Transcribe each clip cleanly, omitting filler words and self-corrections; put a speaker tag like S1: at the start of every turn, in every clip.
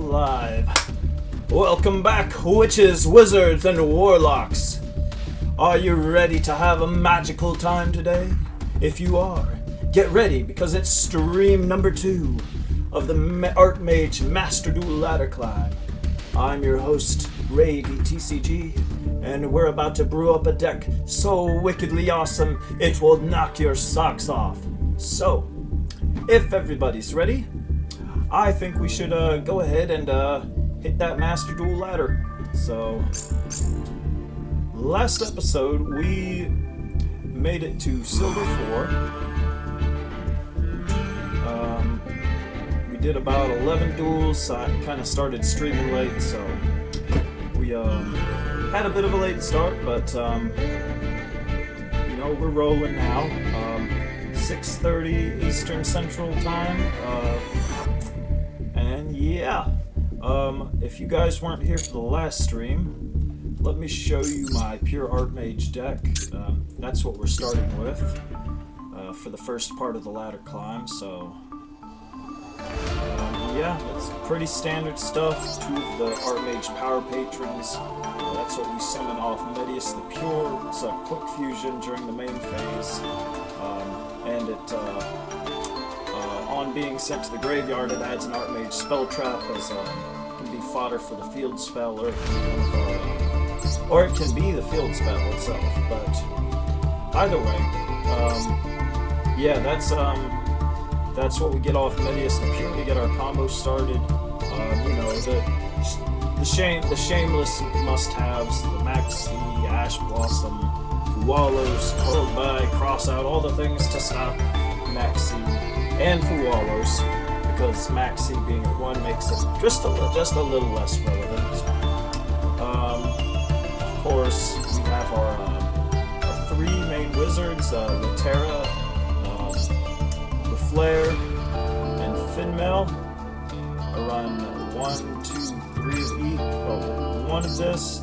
S1: live. Welcome back, witches, wizards, and warlocks. Are you ready to have a magical time today? If you are, get ready because it's stream number 2 of the Artmage Master Duel Ladder Climb. I'm your host, RayD-TCG, and we're about to brew up a deck so wickedly awesome it will knock your socks off. So, if everybody's ready, I think we should go ahead and hit that Master Duel ladder. So, last episode we made it to Silver 4. We did about 11 duels. I kind of started streaming late, so we had a bit of a late start, but you know, we're rolling now. 6:30 Eastern Central Time. And yeah, if you guys weren't here for the last stream, let me show you my pure Artmage deck. That's what we're starting with for the first part of the ladder climb. So yeah, it's pretty standard stuff. 2 of the Artmage power patrons. That's what we summon off Medius the Pure. It's a quick fusion during the main phase, and it on being sent to the graveyard, it adds an Artmage spell trap as can be fodder for the field spell, or it can be the field spell itself. But either way, yeah, that's what we get off Medius the Pure to get our combo started. You know, the shameless must-haves: the Maxi, Ash Blossom, Fualos, Coiled by, cross out all the things to stop Maxi and Fualos, because Maxi being at 1 makes it just a little less relevant. Of course, we have our 3 main wizards: Laterra, the Flare, and Finmail. I run 1, 2, 3 of each. Oh, 1 of this,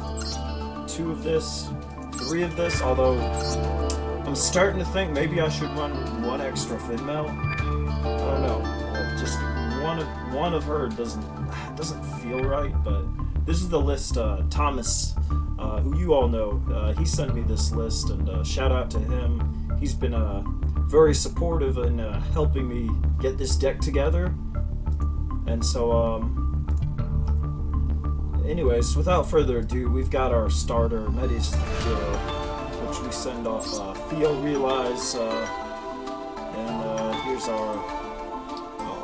S1: 2 of this, 3 of this. Although I'm starting to think maybe I should run 1 extra Finmail. I don't know. Just one of her doesn't feel right. But this is the list. Thomas, who you all know, he sent me this list, and shout out to him. He's been very supportive in helping me get this deck together. And so, anyways, without further ado, we've got our starter, Medius the Pure, which we send off Feel Realize, and here's our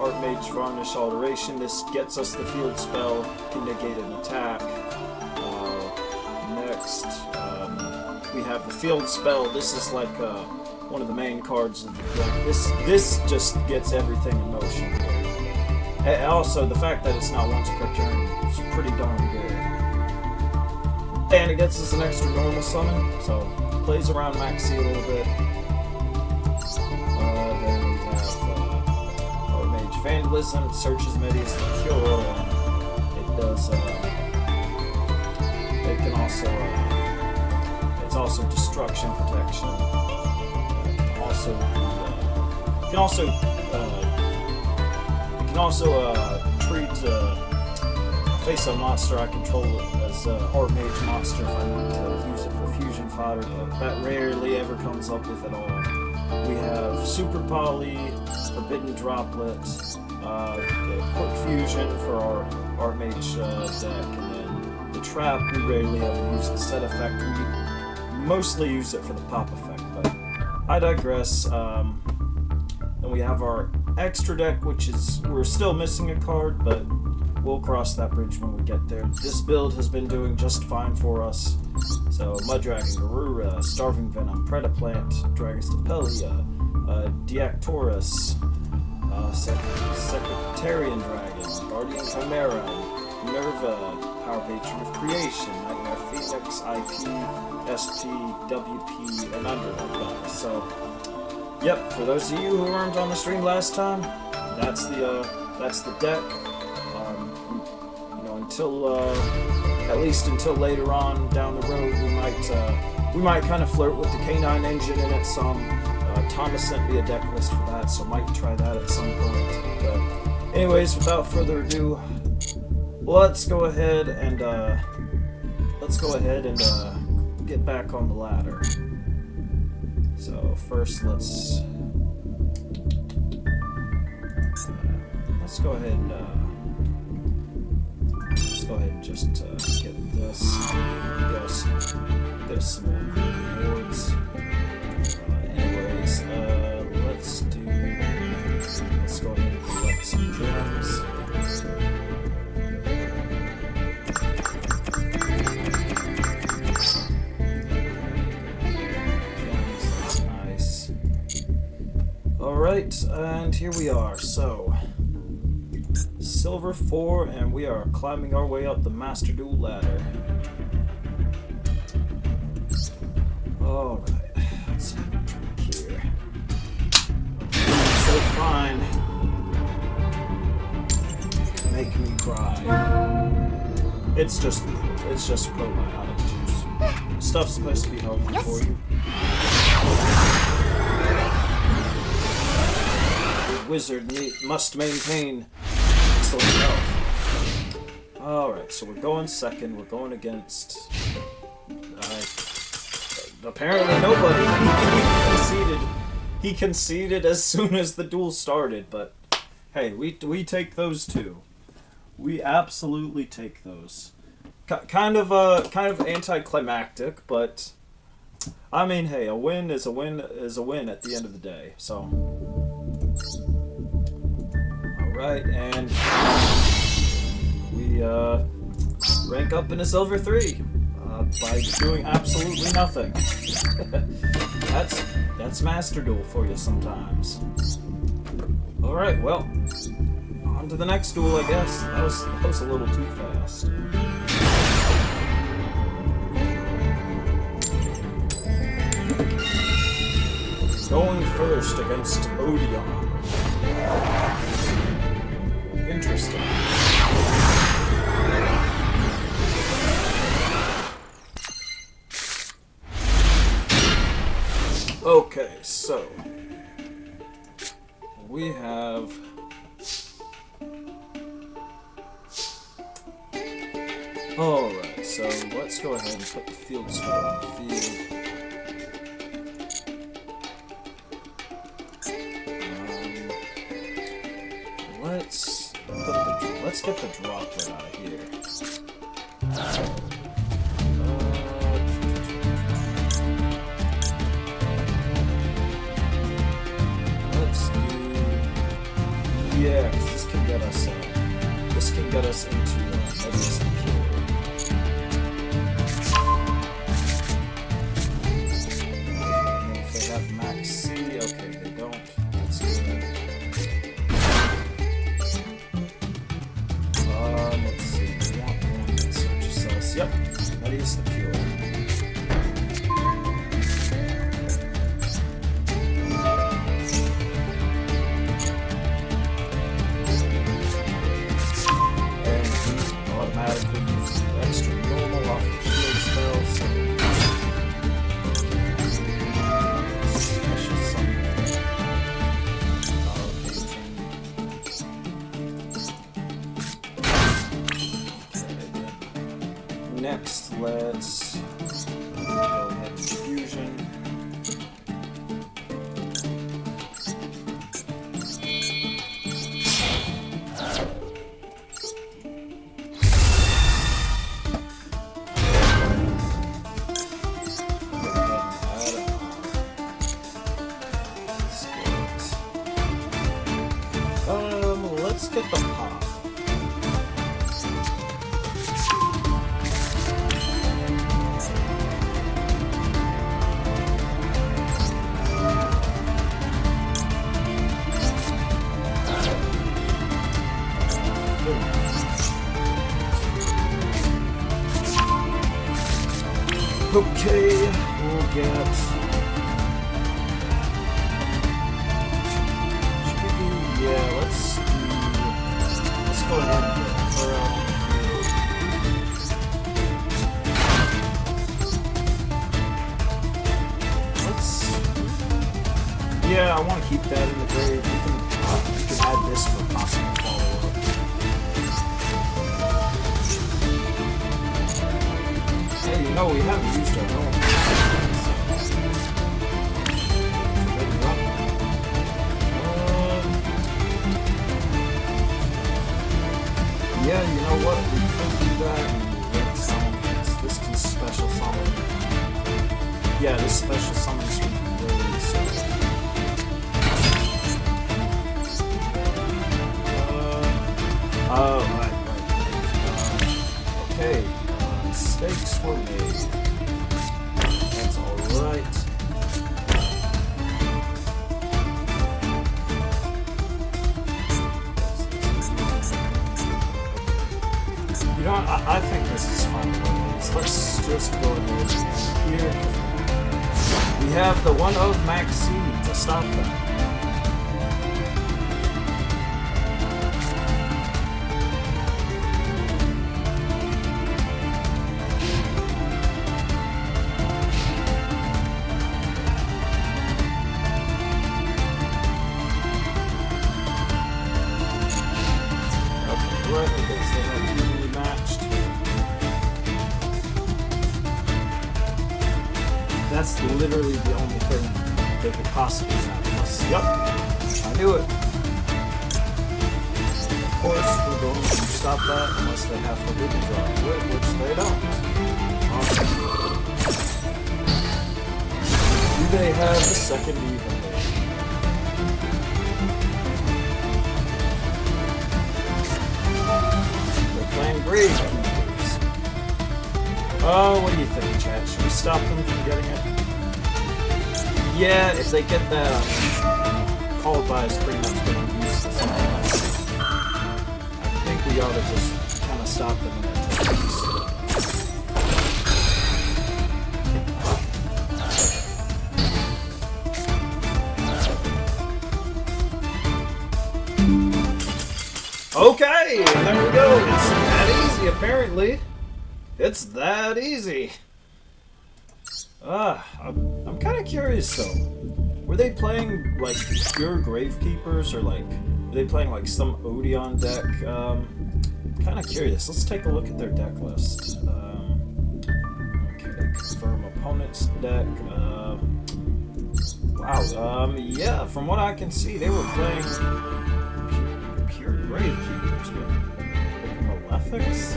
S1: Artmage Varnish Alteration. This gets us the field spell, can negate an attack. Next, we have the field spell. This is like one of the main cards of the deck. This just gets everything in motion. And also, the fact that it's not once per turn is pretty darn good. And it gets us an extra normal summon, so plays around Maxi a little bit. Then we have Artmage Vandalism. It searches Medius the Cure, and it does. It can also. It's also Destruction Protection. It can also treat face a monster I control as Artmage monster if I need to use it for fusion fodder, but that rarely ever comes up with at all. We have Super Poly, Forbidden Droplet, Quick Fusion for our Artmage deck, and then the Trap. We rarely ever use the set effect. We mostly use it for the pop effect, but I digress. Then we have our extra deck, which is, we're still missing a card, but we'll cross that bridge when we get there. This build has been doing just fine for us. So Muddragon, Garura, Starving Venom, Predaplant, Dragostapelia, Deactorus, Secretarian Dragon, Guardian Chimera, Nerva, Power Patron of Creation, Nightmare Phoenix, IP, SP, WP, and Underdog. So, yep, for those of you who weren't on the stream last time, that's the deck. You know, until at least until later on down the road, we might kind of flirt with the K9 engine in it some. Thomas sent me a deck list for that, so might try that at some point. But anyways, without further ado, let's go ahead and get back on the ladder. So first, let's go ahead and just get this. Get us some more rewards. Anyways, let's go ahead and collect some gems. That's nice. Alright, and here we are. So, Silver 4, and we are climbing our way up the Master Duel ladder. Alright, let's have a drink here. So fine. Make me cry. It's just probiotic juice. Stuff's supposed to be healthy for you. The wizard must maintain excellent health. Alright, so we're going second. We're going against... apparently nobody. He conceded as soon as the duel started, but hey, we take those too. We absolutely take those. Kind of anticlimactic, but I mean, hey, a win is a win at the end of the day. So, all right, and we rank up in a Silver 3 by doing absolutely nothing. That's Master Duel for you sometimes. All right, well. On to the next duel, I guess. That was a little too fast. Going first against Odeon. Interesting. Okay, so we have... Alright, so let's go ahead and put the field spell on the field. Let's get the droplet out of here. Let's do... Yeah, because this can get us into Medicine Cure. If they have max C, okay, they don't. That's good. Let's see. We want one that searches cells. Yep, that is the Cure. And automatically use the extra normal off the shield spell, so special summon. Next, let's go ahead and fusion. Let's get the pop. Okay, we'll get... Should we do... Yeah, let's go ahead and get her out on the field. Yeah, I want to keep that in the grave. We can add this for possible follow-up. no, we haven't used our normal. Yeah, you know what? We could do that and red summon this. This can special summon. Yeah, this special summons from RayD, so. Right. Okay, mistakes were made. That's alright. You know what? I think this is fine. Let's just go ahead here. We have the one of Maxine to stop them. Okay, right, because they have evenly matched. That's literally the only thing they could possibly have. Yup, I knew it. Of course, we're going to stop that unless they have forbidden draw, which they don't. Awesome. Do they have the second even? They're playing Grave Keepers. Oh, what do you think, chat? Should we stop them from getting it? Yeah, if they get that called by is pretty much going to use this. I think we ought to just kind of stop them in their tracks. Okay, and there we go. It's that easy, apparently. It's that easy. I'm kind of curious though. Were they playing like pure Gravekeepers, or like were they playing like some Odeon deck? Kind of curious. Let's take a look at their deck list. Okay, confirm opponent's deck. Wow. Yeah. From what I can see, they were playing pure Gravekeepers, but Malefics.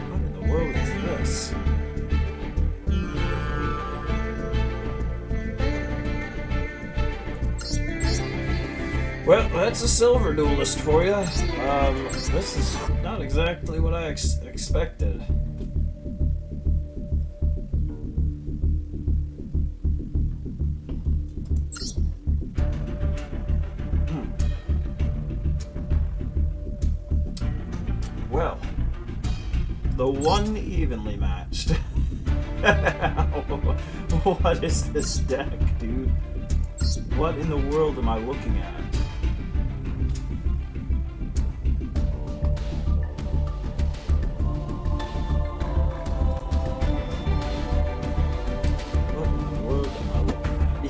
S1: What in the world is this? Well, that's a silver duelist for you. This is not exactly what I expected. Well, the one evenly matched. What is this deck, dude? What in the world am I looking at?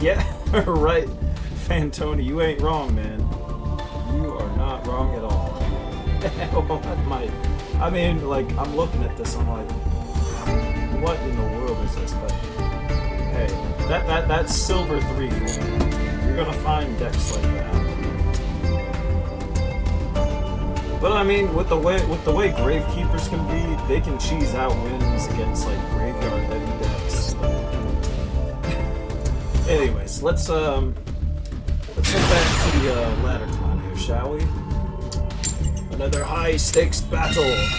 S1: Yeah, right, Fantoni, you ain't wrong, man. You are not wrong at all. I mean, like, I'm looking at this, I'm like, what in the world is this? But hey, that's silver 3 for you. You're gonna find decks like that. But I mean, with the way Gravekeepers can be, they can cheese out wins against like graveyard heavy decks. Anyways, let's head back to the ladder climb here, shall we? Another high stakes battle. Another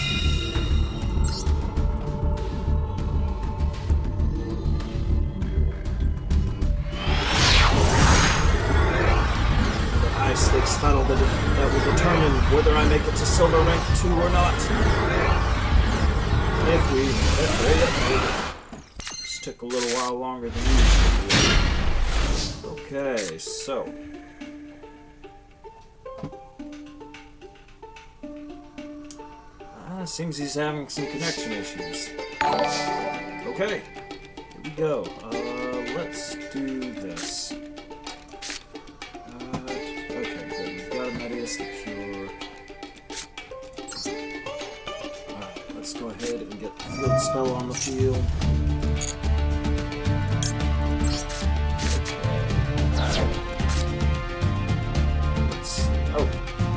S1: high stakes battle that will determine whether I make it to silver rank 2 or not. If we just took a little while longer than usual. Okay, so seems he's having some connection issues. Okay, here we go. Let's do this. Okay, good. We've got Medius the Pure. Alright, let's let's go ahead and get the field spell on the field. Let's see. Oh,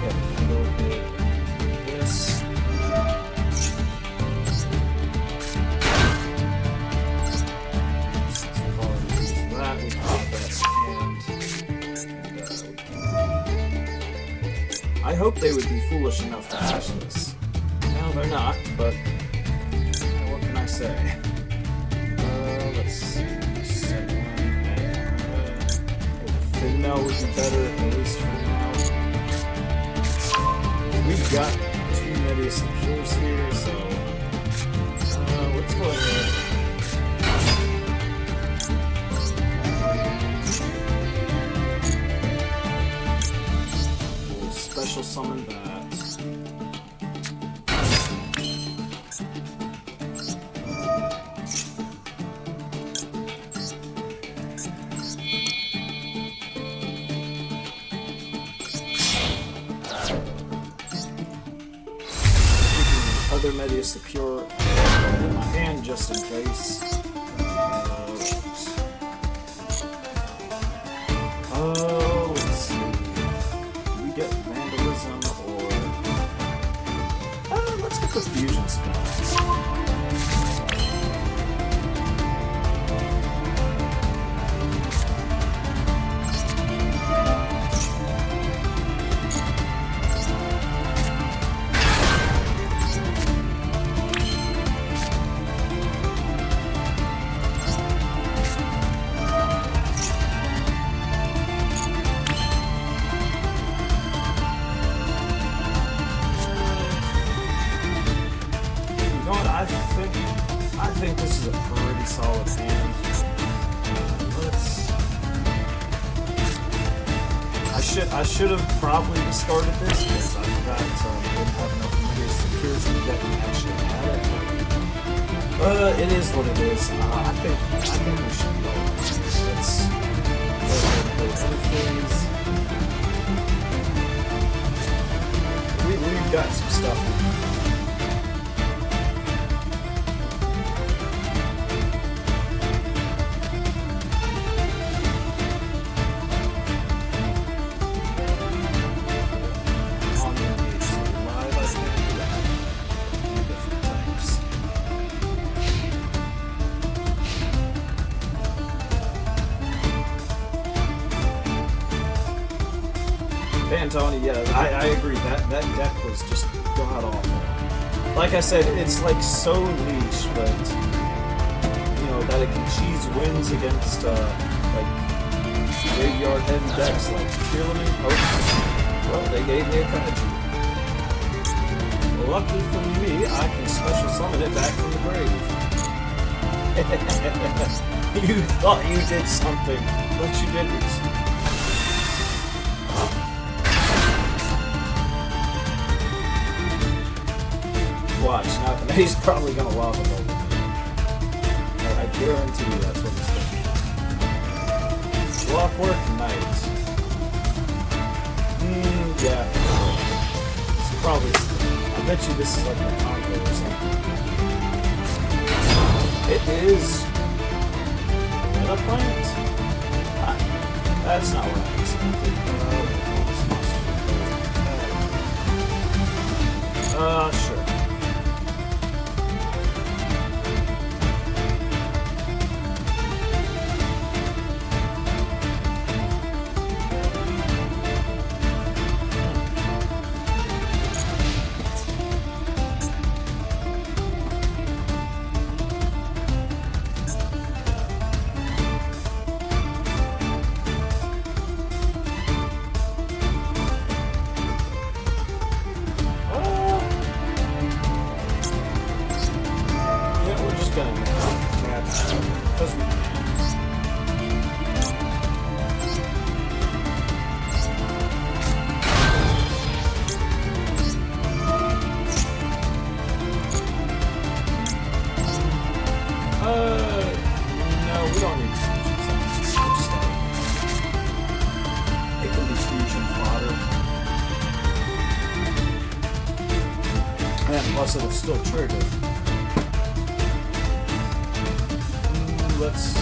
S1: yeah, we can go ahead and do this. Since we've already used that, we can put that in hand. I hope they would be foolish enough to hash this. No, they're not, but what can I say? Let's see. Thin Mel would be better, at least for now. We've got 2 Medius and Pures here, so let's go ahead. We'll special summon that. Other Medius the Pure in my hand just in case. Let's see. Do we get Vandalism or let's get the Fusion spell. I think this is a pretty solid hand. I should have probably discarded this because I forgot didn't have enough Medius security that actually had it. It is what it is. I think we should go. Let's go ahead and play Interphase. We've got some stuff. Tony, yeah, I agree. That deck was just god awful. Like I said, it's like so niche, but you know that it can cheese wins against like graveyard heavy decks like Tyranny. Oh, well, they gave me a Kaiju. Lucky for me, I can special summon it back from the grave. You thought you did something, but you didn't. Watch, now he's probably gonna lava over me. I guarantee you that's what he's doing. Clockwork Knight. Yeah. It's probably. I bet you this is like a combo or something. It is. A plant? That's not what I expected. Sure. And plus it'll still trigger. Let's...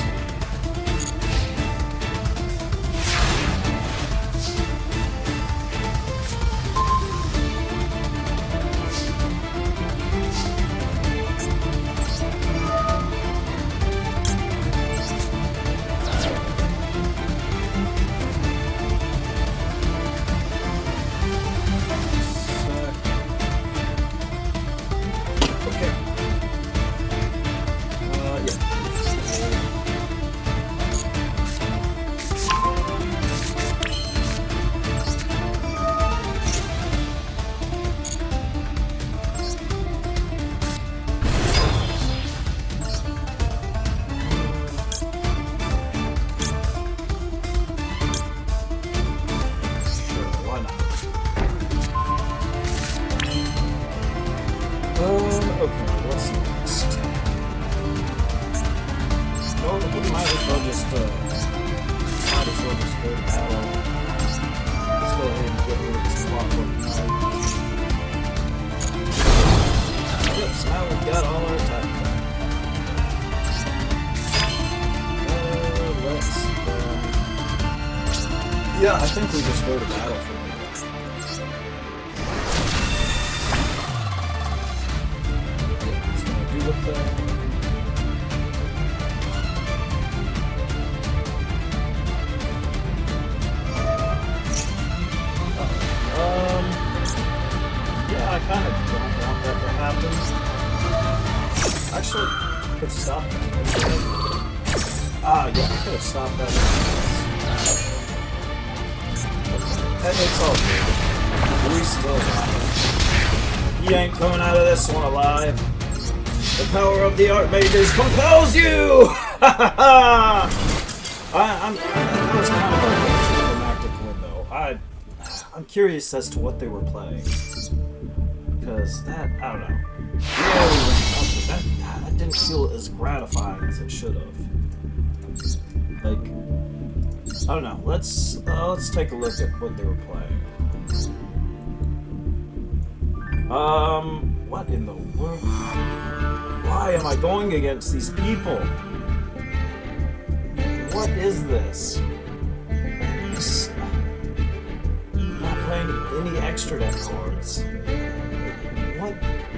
S1: Yeah, I think we just go to battle for me. He's gonna do the thing. Yeah, I kind of don't want that to happen. Actually, I could stop that. Ah, yeah, I could have stopped that. And it's all good. We still got it. You ain't coming out of this one alive. The power of the Artmages compels you! I was kind of like a climactic window. I'm curious as to what they were playing. Because that, I don't know. Yeah, we went up with that didn't feel as gratifying as it should have. Like, I don't know. Let's take a look at what they were playing. What in the world? Why am I going against these people? What is this? I'm not playing any extra deck cards.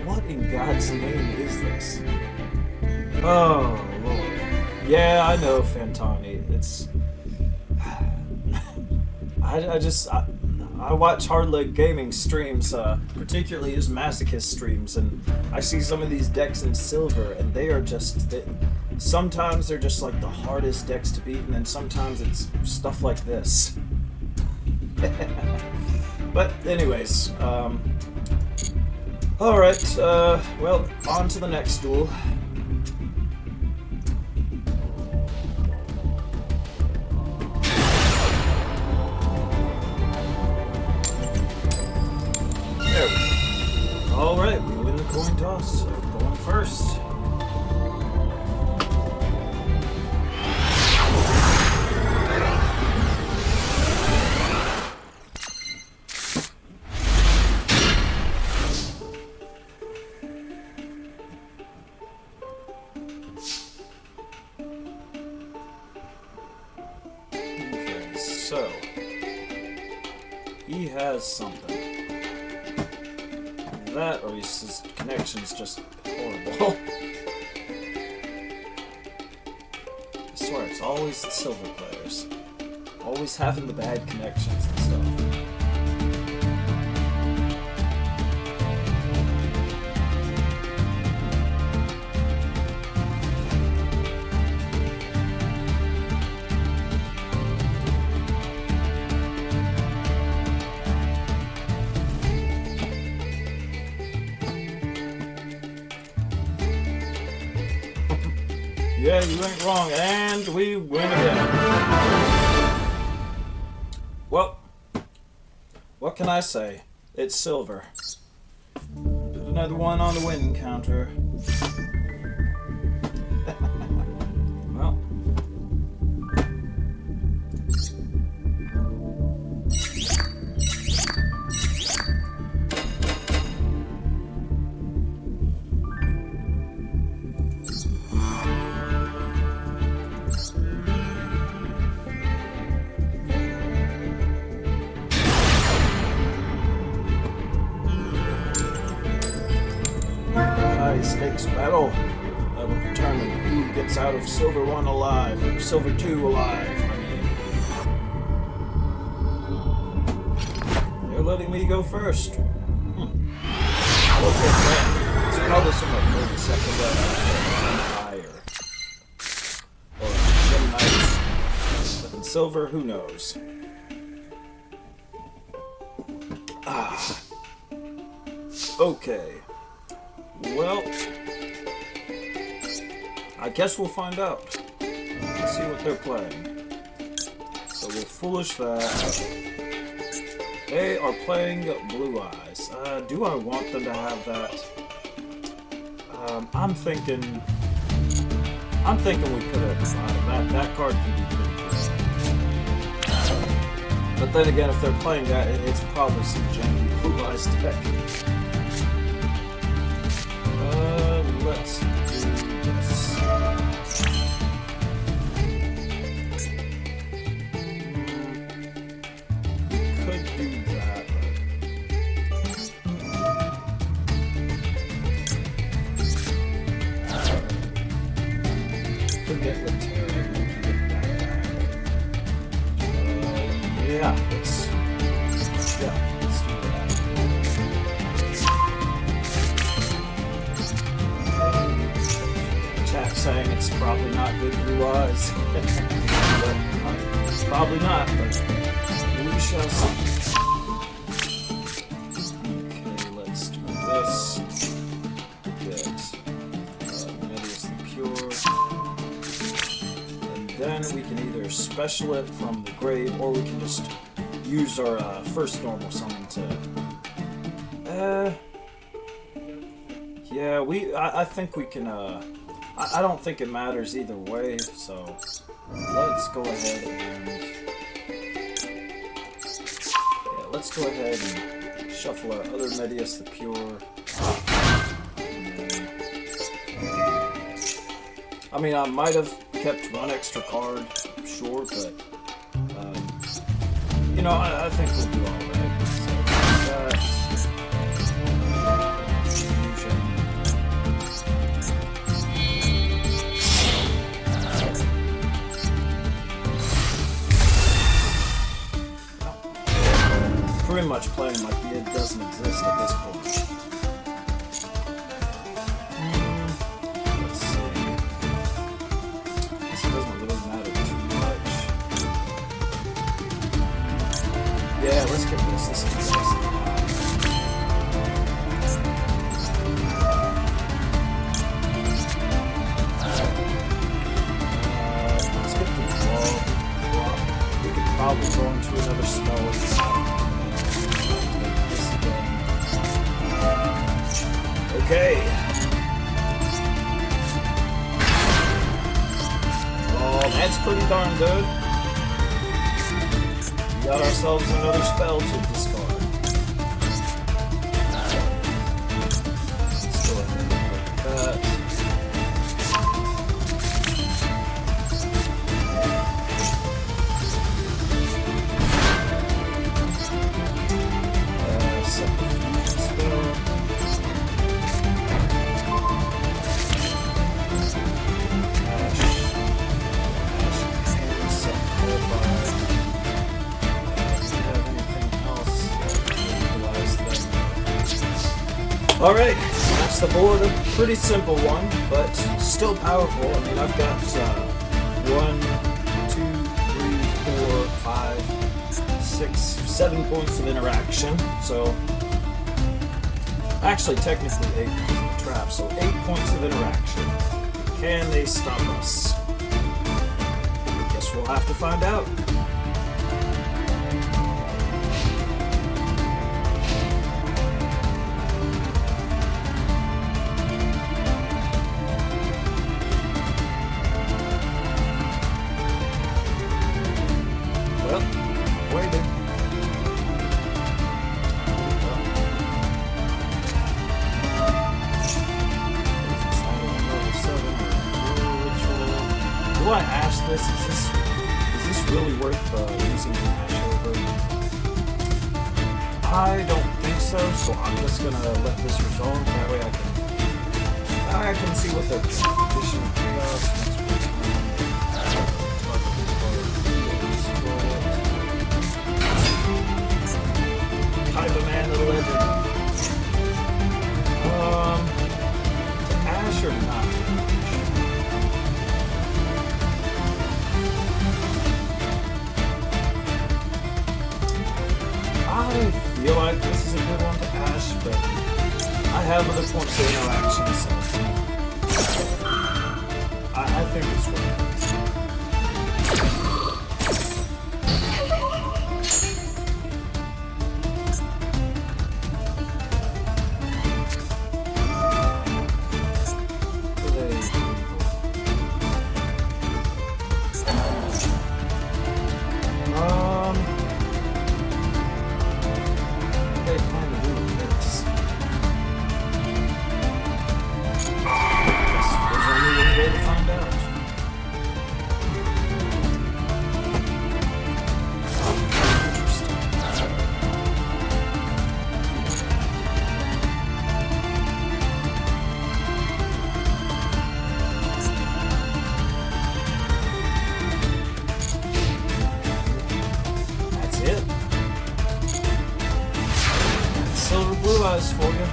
S1: What in God's name is this? Oh Lord. Yeah, I know, Fantani. It's I watch Hardleg Gaming streams, particularly his Masochist streams, and I see some of these decks in silver, and they are just... sometimes they're just like the hardest decks to beat, and then sometimes it's stuff like this. But anyways, alright, well, on to the next duel. Alright, we win the coin toss, so going first. Okay, so he has something. That, or his connection's just horrible. I swear, it's always the silver players. Always having the bad connections and stuff. Yeah, you ain't wrong, and we win again. Well, what can I say? It's silver. Put another one on the win counter. Well. high stakes battle that will determine who gets out of Silver 1 alive, or Silver 2 alive. They're letting me go first. Okay, it's probably somewhere 32nd higher. Or Gem Knights. But in Silver, who knows? Okay. Well, I guess we'll find out. Let's see what they're playing. So we'll foolish that. They are playing Blue Eyes. Do I want them to have that? I'm thinking we could have decided that card can be pretty good. But then again, if they're playing that, it's probably some genuine Blue Eyes deck. Let's do this. Could do that. Could get the Terra. We can get that back. Yeah, let's do that. Chat saying it's probably not good Blue Eyes. But, probably not, but we shall see. Okay, let's do this. Get Medius the Pure. And then we can either special it from the grave, or we can just use our first normal summon to... yeah, I think we can... I don't think it matters either way, so let's go ahead and shuffle our other Medius the Pure. I mean, I might have kept one extra card, sure, but you know, I think we'll do all right. So that. Pretty much playing like it doesn't exist at this point. Let's see. This doesn't really matter too much. Yeah, let's get this. This is the best. Let's get the wall. We could probably go into another spell. Okay. Oh, that's pretty darn good. We got ourselves another spell to discard. Let's go ahead and look at that. Set the fusion spell. Alright, that's the board. A pretty simple one, but still powerful. I mean, I've got 1, 2, 3, 4, 5, 6, 7 points of interaction. So, actually, technically 8 because of the trap. So, 8 points of interaction. Can they stop us? I guess we'll have to find out. Do I ash this? Is this really worth using the ash over? I don't think so, so I'm just gonna let this resolve. That way I can back and see what the condition of chaos Type of man of the legend. Ash or not? I feel like this is a good one to Ash, but I have other points of interaction, so I think it's worth it. For you.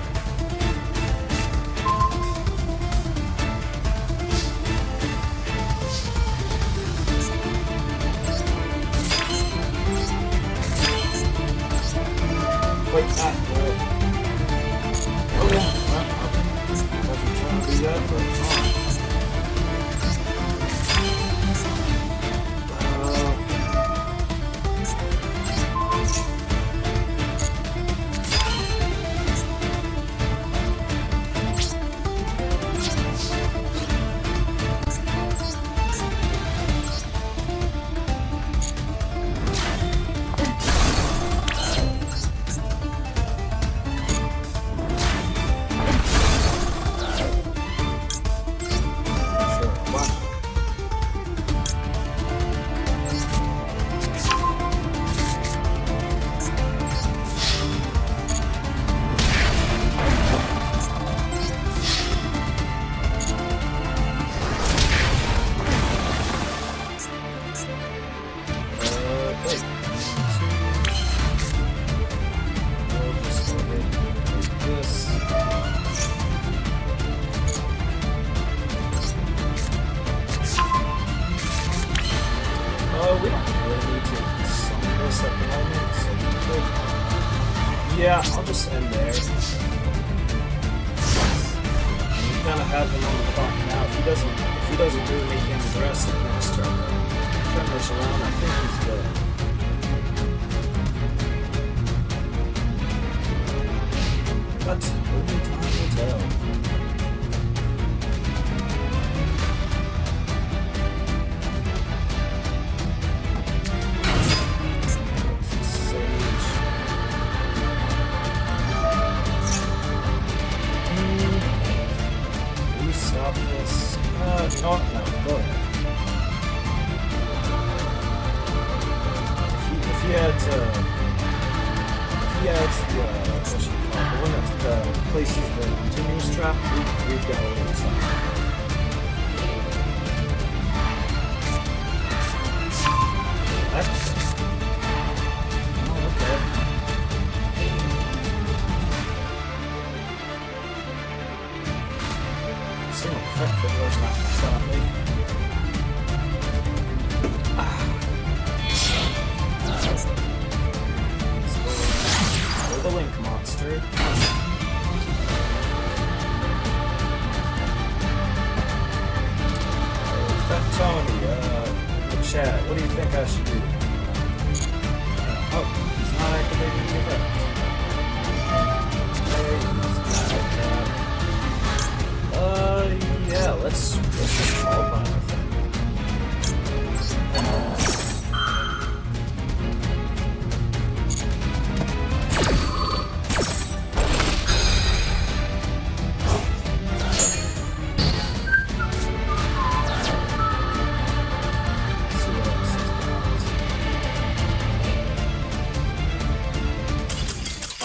S1: Wait, oh yeah, I wasn't trying to do that, but we don't really need to summon this at the moment, so we could. Yeah, I'll just end there. You kind of have him on the clock now. If he doesn't do anything aggressive next turn, turn this around, I think he's dead. But only time will tell. No, go ahead. If he adds the what should we call it? The one that places the continuous trap, we've got a little something. Oh, okay. Single effect fiddler's not gonna stop me. The Link monster. Tony, in the chat, what do you think I should do? Oh, he's not activating the effect. Okay, yeah, let's just call it by the thing.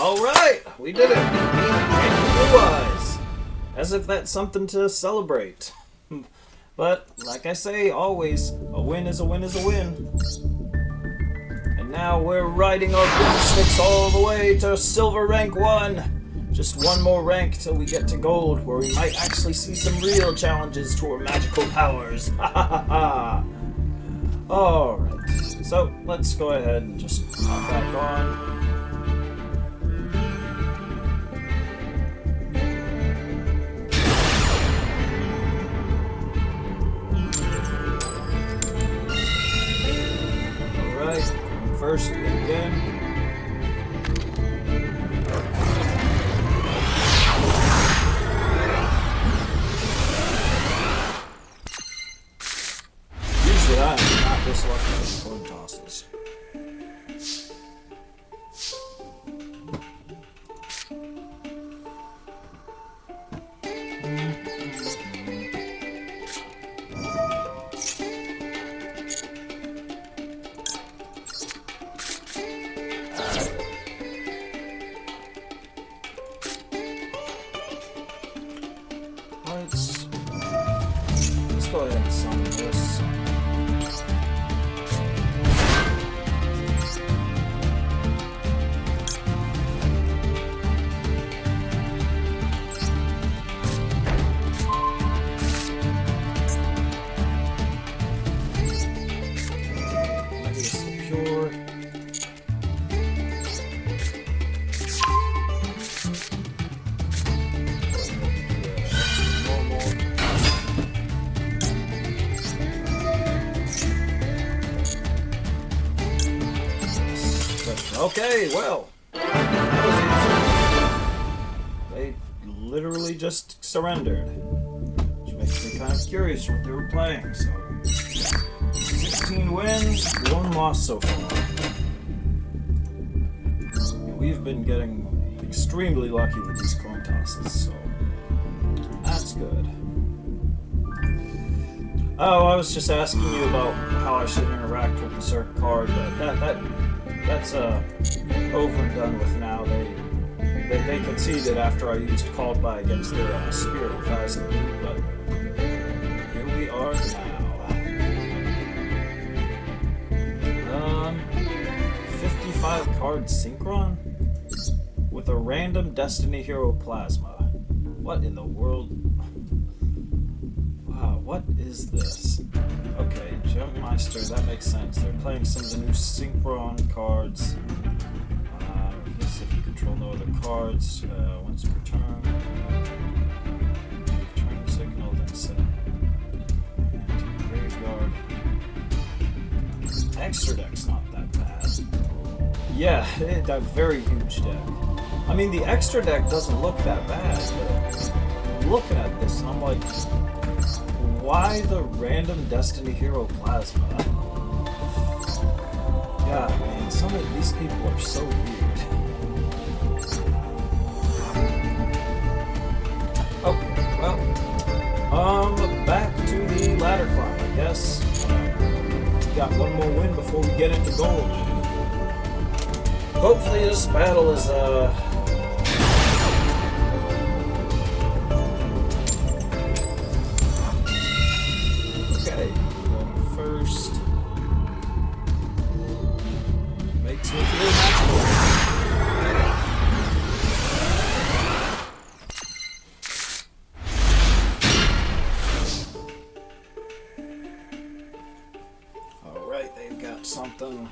S1: Alright, we did it. We beat Blue Eyes. As if that's something to celebrate. But, like I say, always, a win is a win is a win. And now we're riding our broomsticks all the way to Silver Rank 1. Just one more rank till we get to Gold, where we might actually see some real challenges to our magical powers. Ha ha ha ha! Alright, so let's go ahead and just hop back on. First again. Usually I am not this lucky with coin tosses. Let's go ahead and summon this. It's the pure. Okay, well, they literally just surrendered, which makes me kind of curious what they were playing. So, 16 wins, 1 loss so far. We've been getting extremely lucky with these coin tosses, so that's good. Oh, I was just asking you about how I should interact with a certain card, but that's over and done with now. They conceded after I used Called By against their Spirit with Eyes and Blue, but here we are now. 55 card Synchron with a random Destiny Hero Plasma. What in the world? Wow, what is this? Okay, Jumpmeister, that makes sense. They're playing some of the new Synchron cards. Yes, if you control no other cards, once per turn. Turn signal, then set and to the graveyard. Extra deck's not that bad. Yeah, a very huge deck. I mean, the extra deck doesn't look that bad, but I'm looking at this and I'm like, why the random Destiny Hero Plasma? God, man, some of these people are so weird. Okay, well, back to the ladder climb, I guess. We got one more win before we get into Gold. Hopefully this battle is, first makes me feel magical. Alright, they've got something.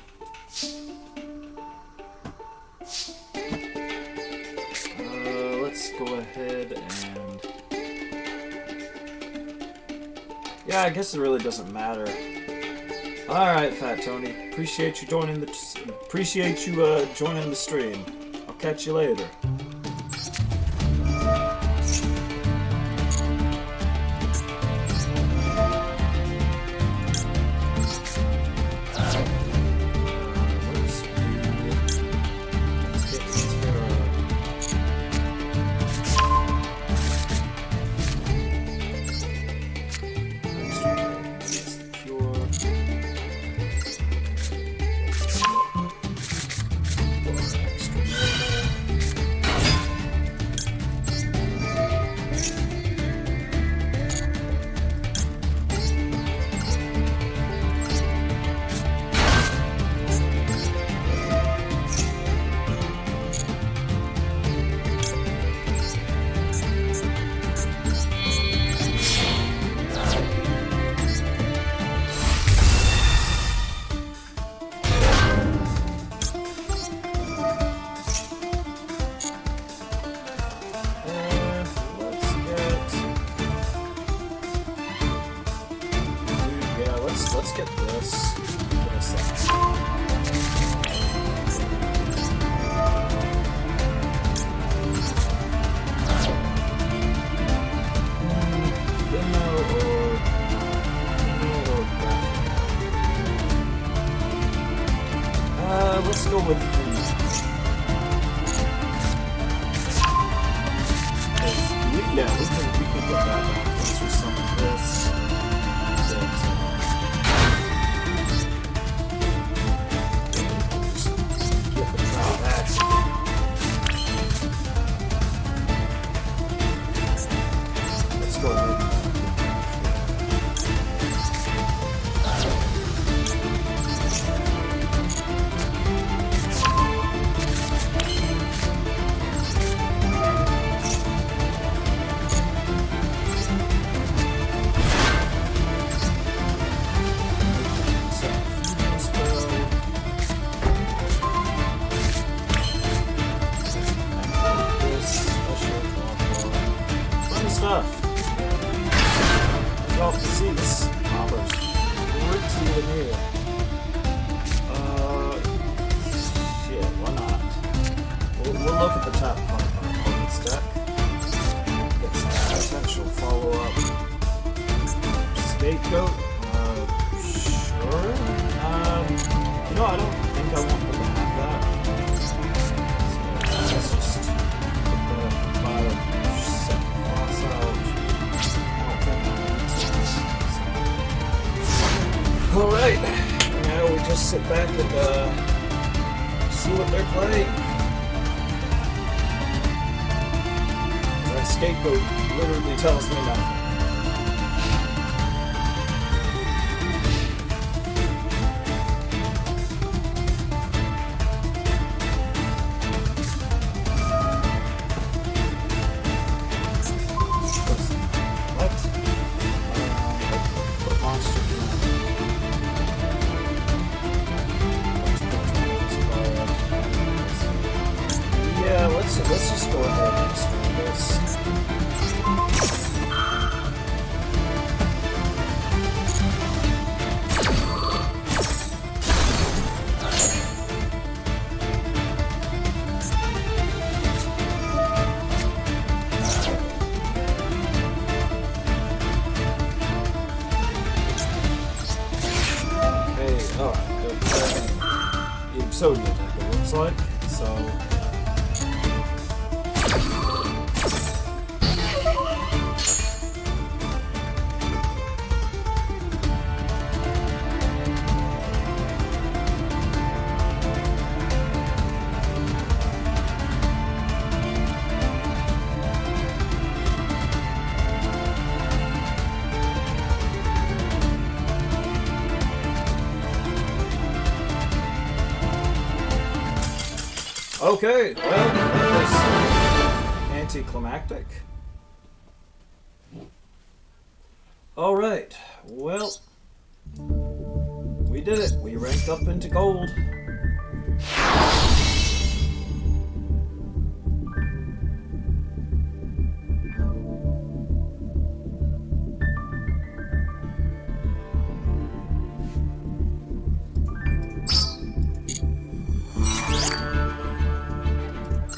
S1: Let's go ahead and... yeah, I guess it really doesn't matter. Alright, Fat Tony. Appreciate you joining the stream. I'll catch you later. get this. Get us that. Let's go with yeah, we can get that back once we summon this. Get the crowd action. Let's go ahead. Y'all can see this combo's pretty near. Shit, why not? We'll look at the top part of our opponent's deck. Get some potential follow-up. Scapegoat? Sure. You know, I don't think I want them to have that. So let's just put the bottom set cross out. Alright, now we just sit back and see what they're playing. That scapegoat literally tells me nothing. Let's just go ahead and start this. Okay, alright, the Exodia deck, it looks like, so... Okay, well, that was anticlimactic. Alright, well, we did it. We ranked up into gold.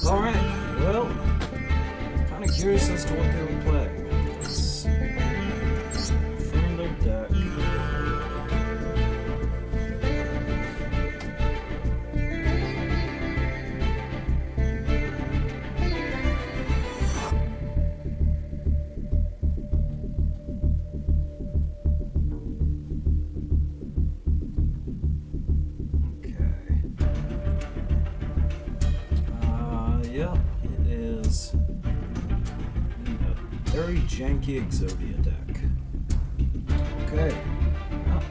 S1: Alright, well, kind of curious as to what they were playing. Let's find their deck. Yep, it is a very janky Exodia deck. Okay. Well,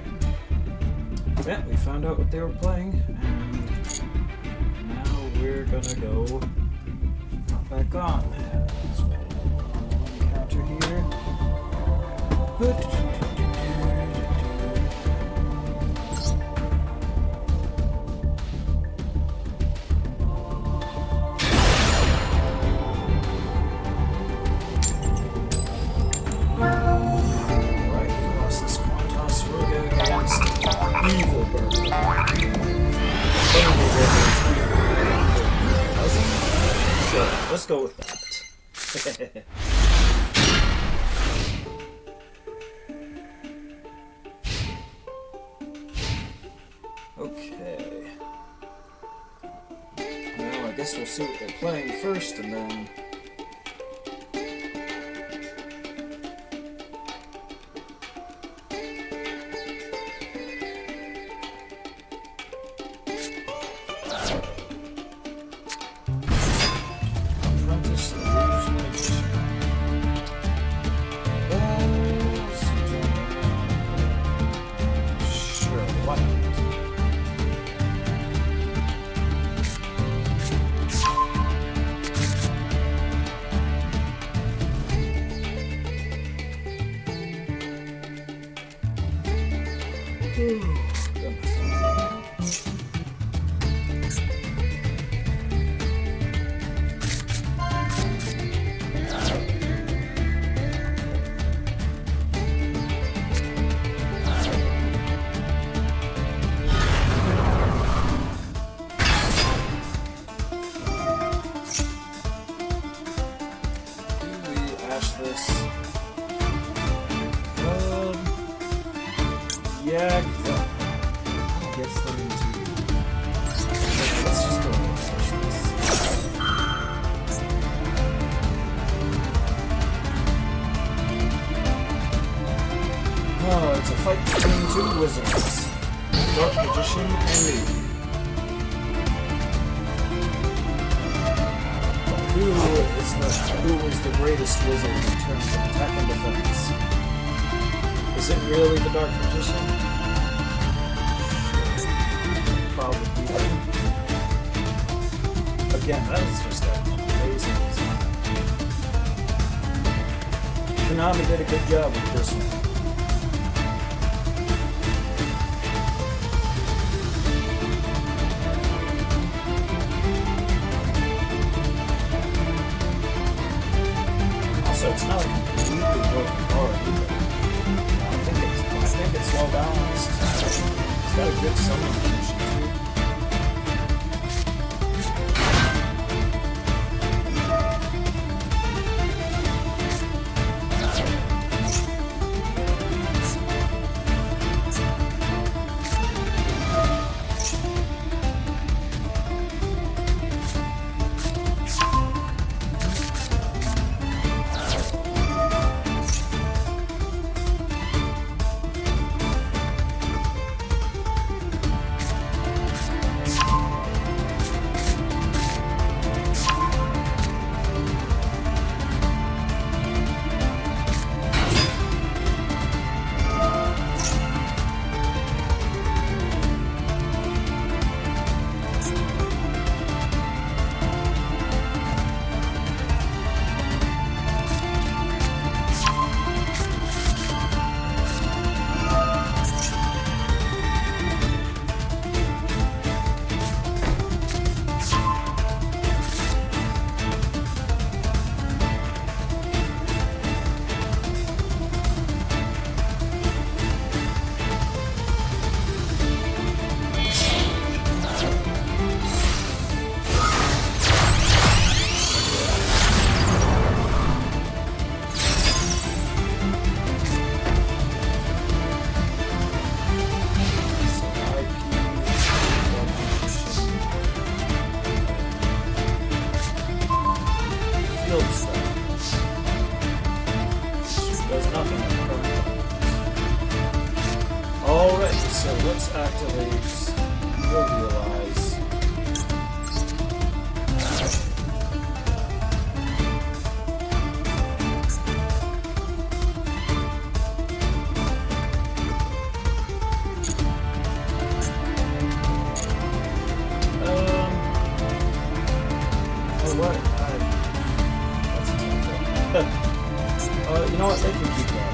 S1: yeah, we found out what they were playing, and now we're gonna go back on. So, counter here. Right, we lost this coin toss. We're going against Okay. Well, I guess we'll see what they're playing first, and then... Apprentice Illusion Edition. Sure, why not? This. Yeah, I guess them to. Let's just go and finish this. Oh, it's a fight between two wizards, Dark Magician and me. Who is the greatest wizard in terms of attack and defense? Is it really the Dark Magician? Probably. Again, that is just amazing design. Konami did a good job with this one. So it's not a completely broken card either. I think it's well balanced. It's got a good summon function too. Alright, so let's activate Realize. What? That's a tough one. You know what? They can keep that.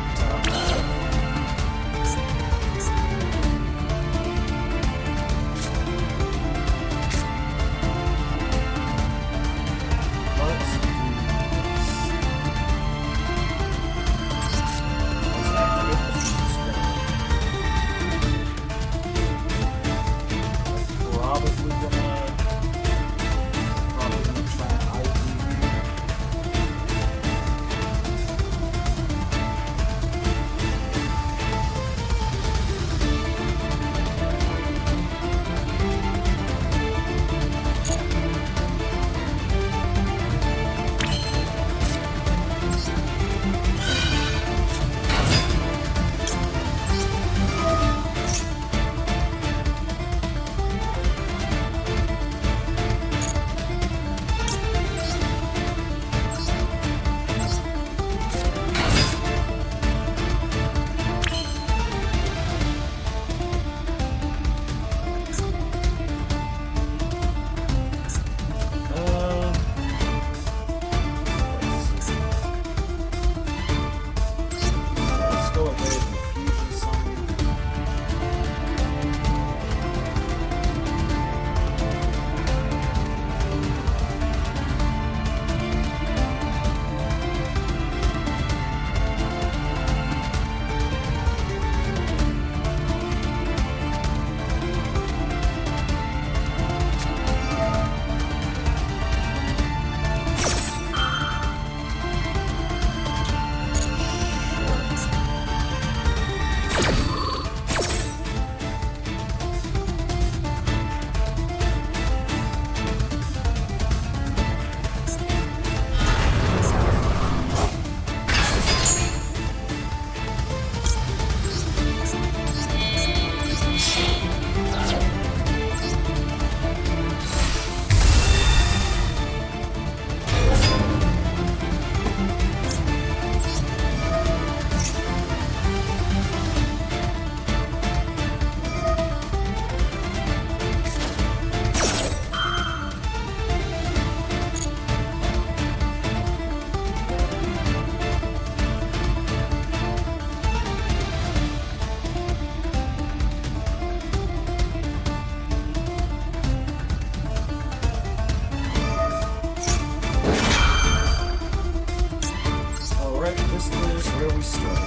S1: this is where we start.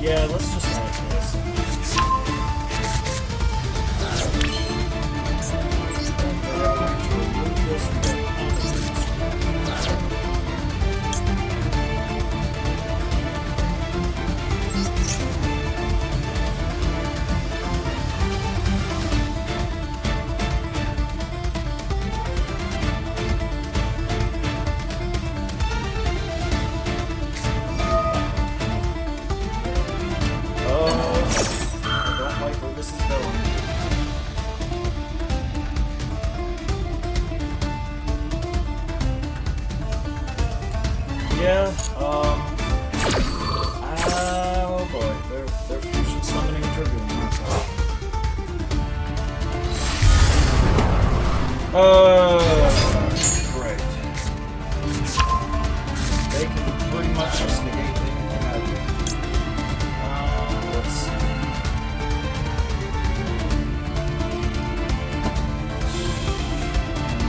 S1: Yeah, let's just add this. Yeah, oh boy, they're fusion summoning Dragoon, that's all. Great. They can pretty much just negate anything I do. Let's see.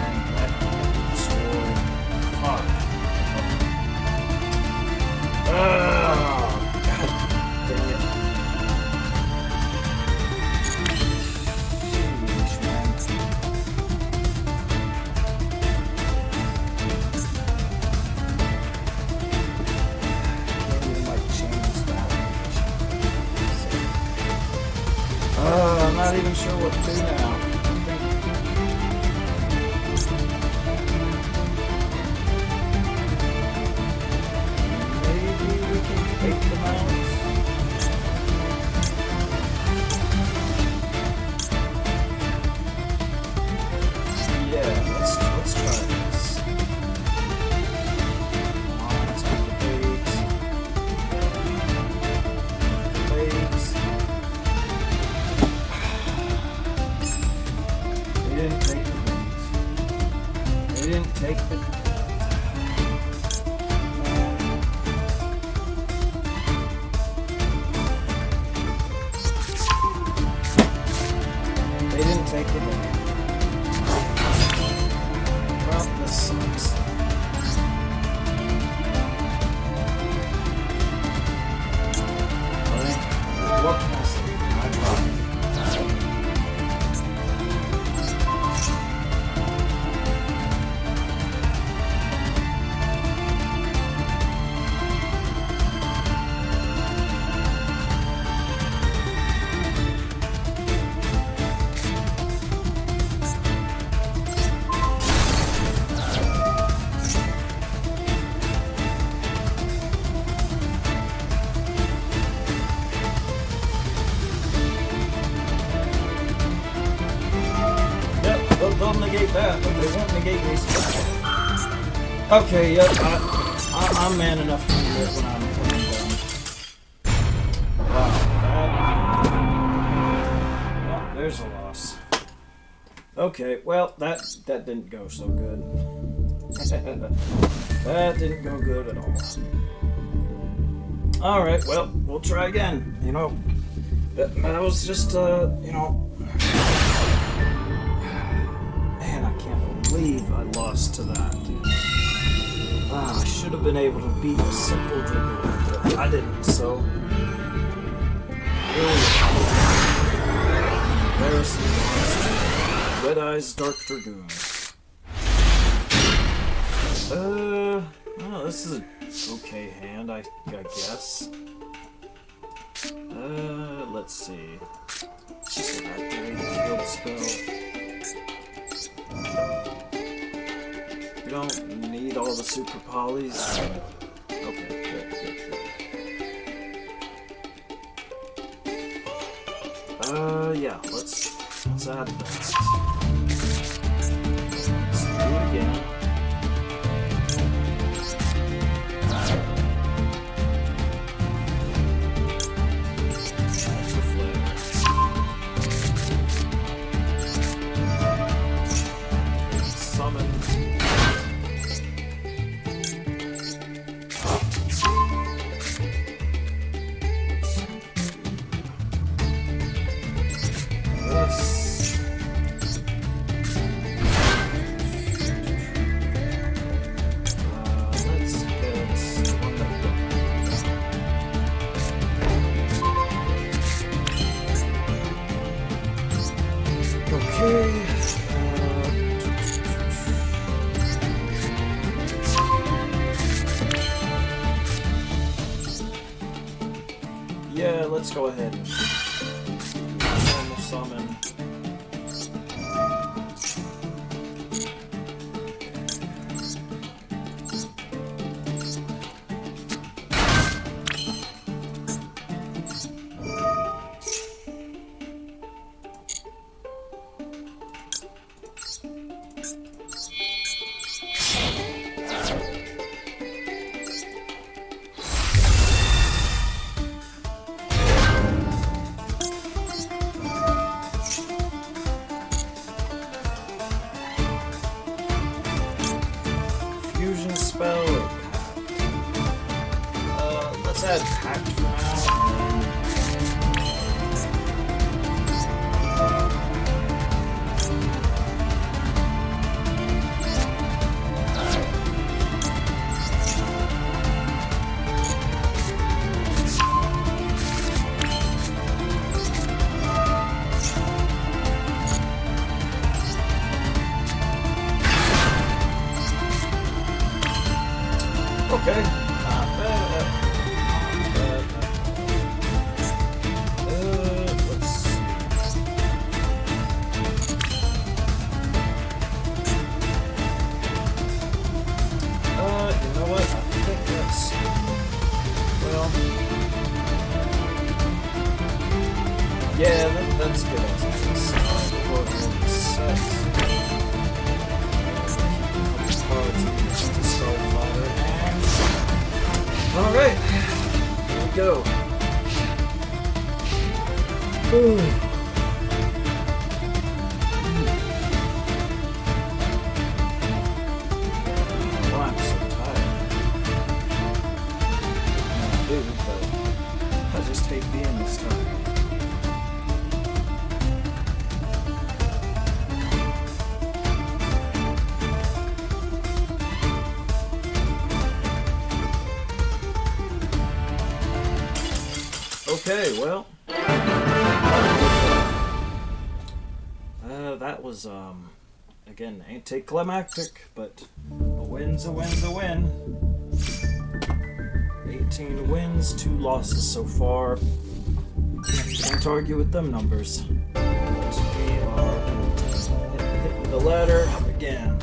S1: And that destroy. Fuck. God dang it. Sheesh, man. Can't even like change this battle. I'm not even sure what to do now. Take the mouse. Yeah, let's try this. Let's have the bait. They didn't take the bait. They didn't take the take it in. Well, this sucks. What can I say? I tried. They'll negate that, but they won't negate me. Okay, yep, I'm man enough to do it when I'm done. Wow, well, there's a loss. Okay, well, that didn't go so good. That didn't go good at all. Alright, well, we'll try again. You know, that was just, you know... Man, I can't believe I lost to that. I should have been able to beat a simple Dragoon, but I didn't, so... Embarrassing loss. Red Eyes Dark Dragoon. Well, this is an okay hand, I guess. Let's see. Just activate the field spell. We don't need all the super polys. Okay, good. Yeah, let's add that. Let's do it again. That's a flare. Summon. Yeah, let's go ahead and normal summon. Fusion spell or pact? Let's add pact for now. Okay. Not bad. Let's see. You know what? I think that's... Well... Yeah, that's good. Go ahead and set. Alright, here we go. Ooh. Oh, I'm so tired. I do, but I just hate being this tired. Okay, well, that was, again, anticlimactic, but a win's a win's a win. 18 wins, 2 losses so far. Can't argue with them numbers. But we are hitting the ladder again.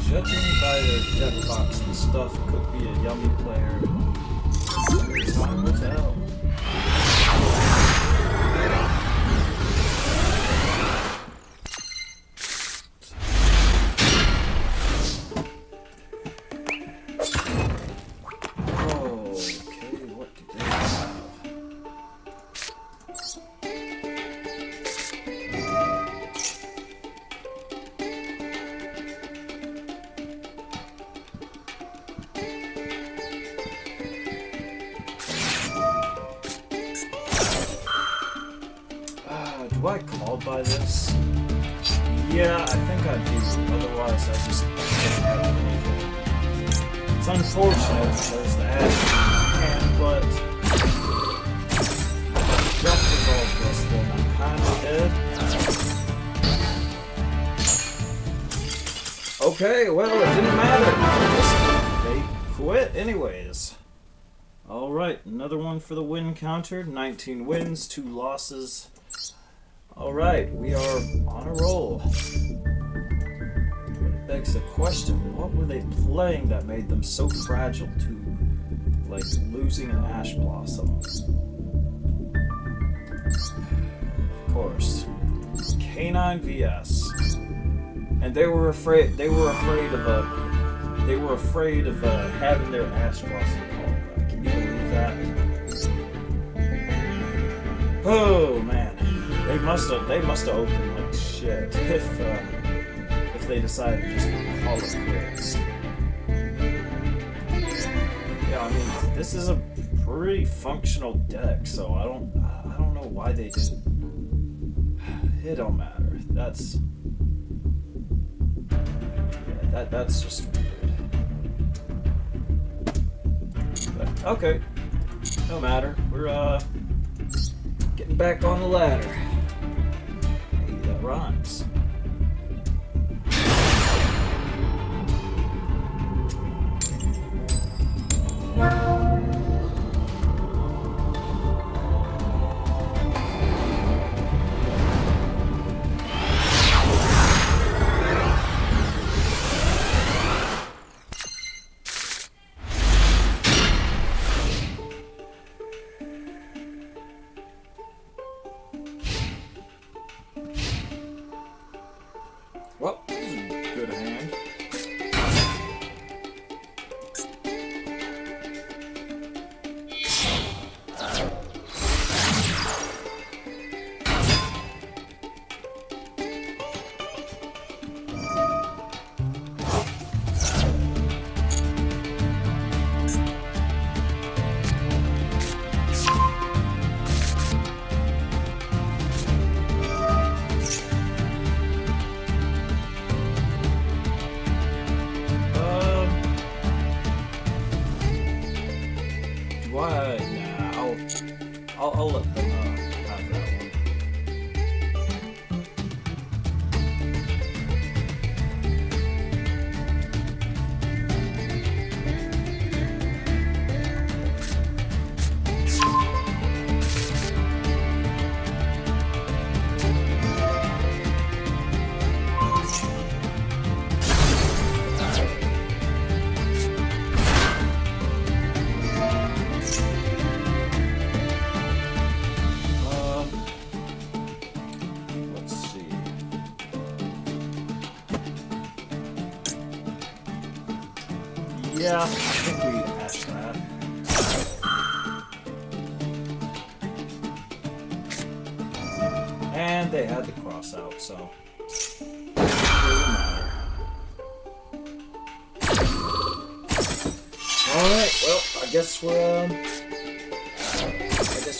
S1: Judging by their deck box and stuff, could be a yummy player. Time will tell. Okay, what do they have? Do I call by this? Yeah, I think I do. Otherwise, I just don't have anything. It's unfortunate because the ad can, but don't resolve this, then I'm kind of dead. Okay, well, it didn't matter. They quit anyways. Alright, another one for the win counter. 19 wins, 2 losses. Alright, we are on a roll. begs the question, what were they playing that made them so fragile to, like, losing an Ash Blossom? Of course. Canine VS. And they were afraid of having their Ash Blossom called back. Can you believe that? Oh man. They must have opened like shit if they decided to just call it quits. Yeah, I mean, this is a pretty functional deck, so I don't know why they didn't. It don't matter. That's just weird. But okay, no matter. We're getting back on the ladder. Hey, that rhymes. Well, this is a good hand. I'll let them have that one. Yeah, I think we hashed that. And they had the cross out, so it doesn't matter. Alright, well, I guess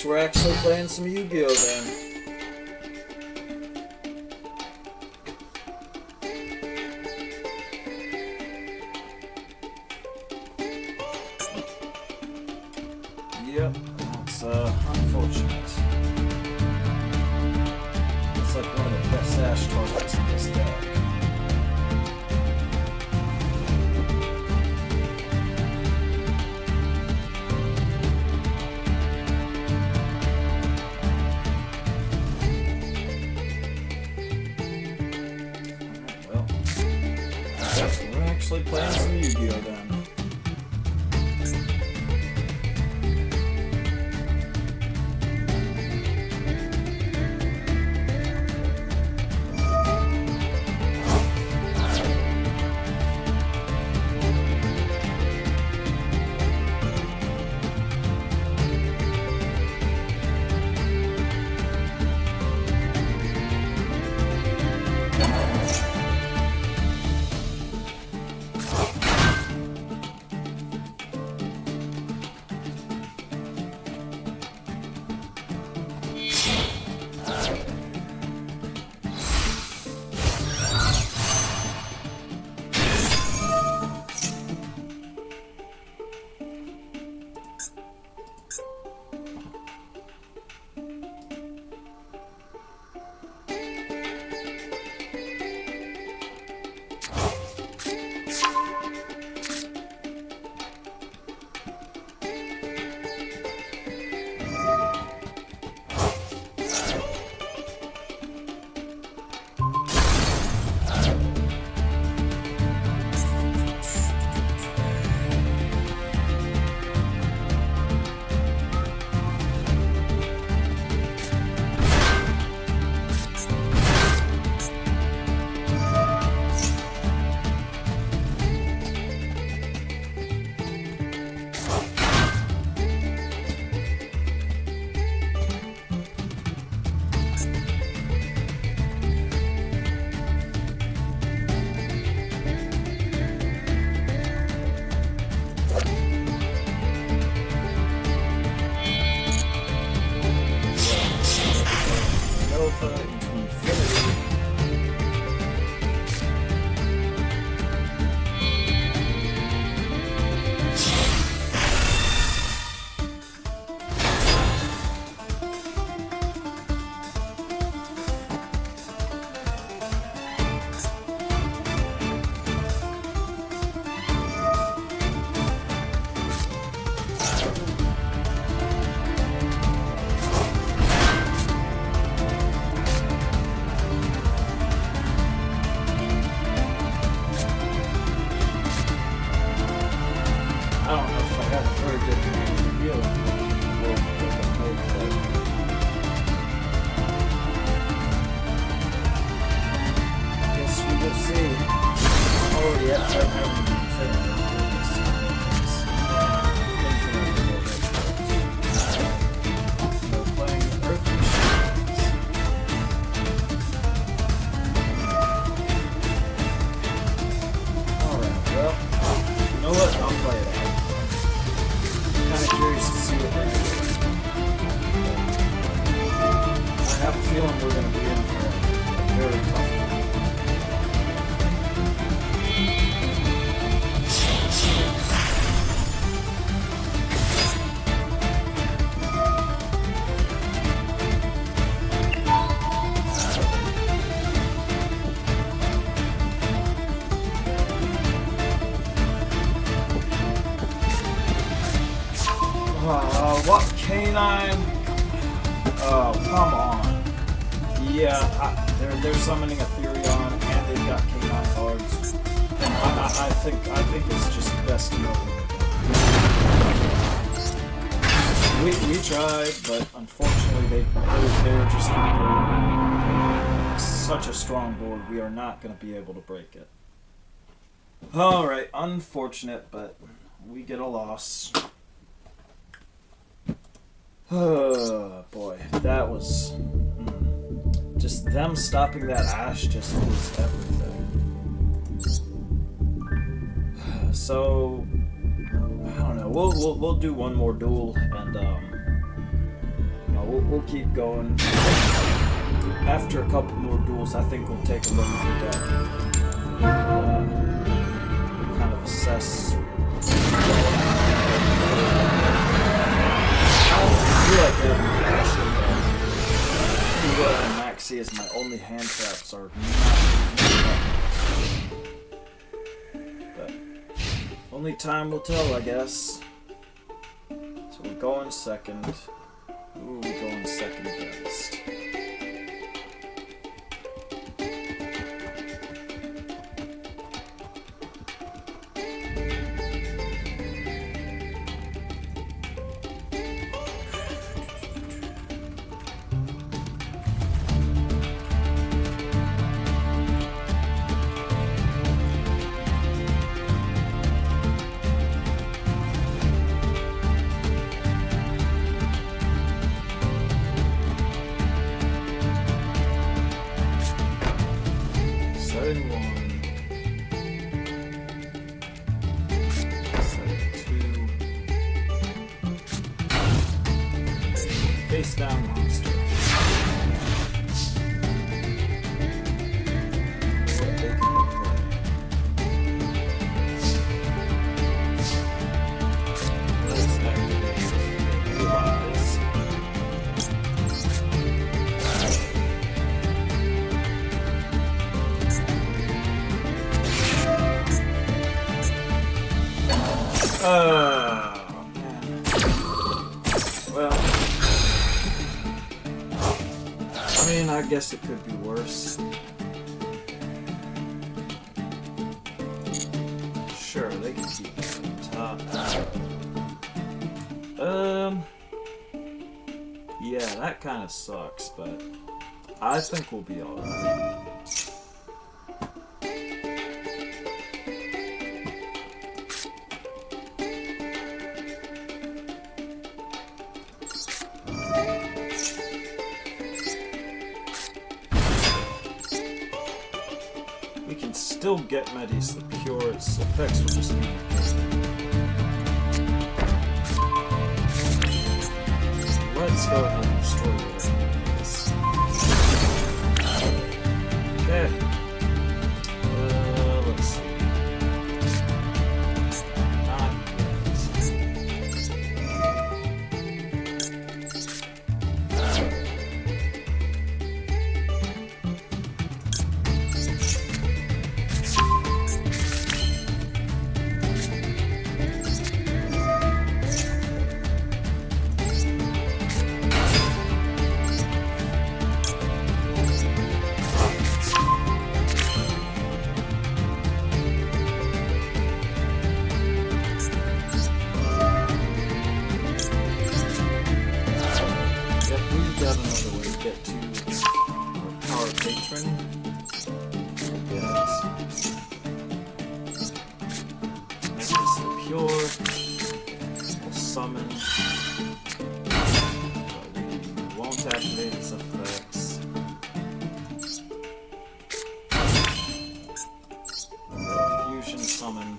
S1: we're actually playing some Yu-Gi-Oh then. Yep, that's unfortunate. It's like one of the best Ash targets in this deck. Alright, well, we're actually playing some Yu-Gi-Oh then. don't know if I have a very good hand for healing. I guess we will see. Already at 500. What? K9? Oh, come on. Yeah, they're summoning Ethereon and they've got K9 cards. And I think it's just best to know. We tried, but unfortunately they're just such a strong board. We are not going to be able to break it. Alright, unfortunate, but we get a loss. Oh boy, that was just them stopping that Ash just was everything. So I don't know. We'll do one more duel and we'll keep going. After a couple more duels, I think we'll take a look at the deck. Kind of assess. I feel like Duel and Maxi as my only hand traps are not. But only time will tell, I guess. So we're going second. Ooh, we're going second best. Face down monster. What they can play. Let's activate Realize. Man. Well, I mean, I guess it could be worse. Sure, they can keep it on top. Yeah, that kind of sucks, but I think we'll be alright. Still get Medis the Pure, its effects will just be let's go ahead and destroy this. Okay. Let's see. Not summon. We won't activate its effects. Fusion summon.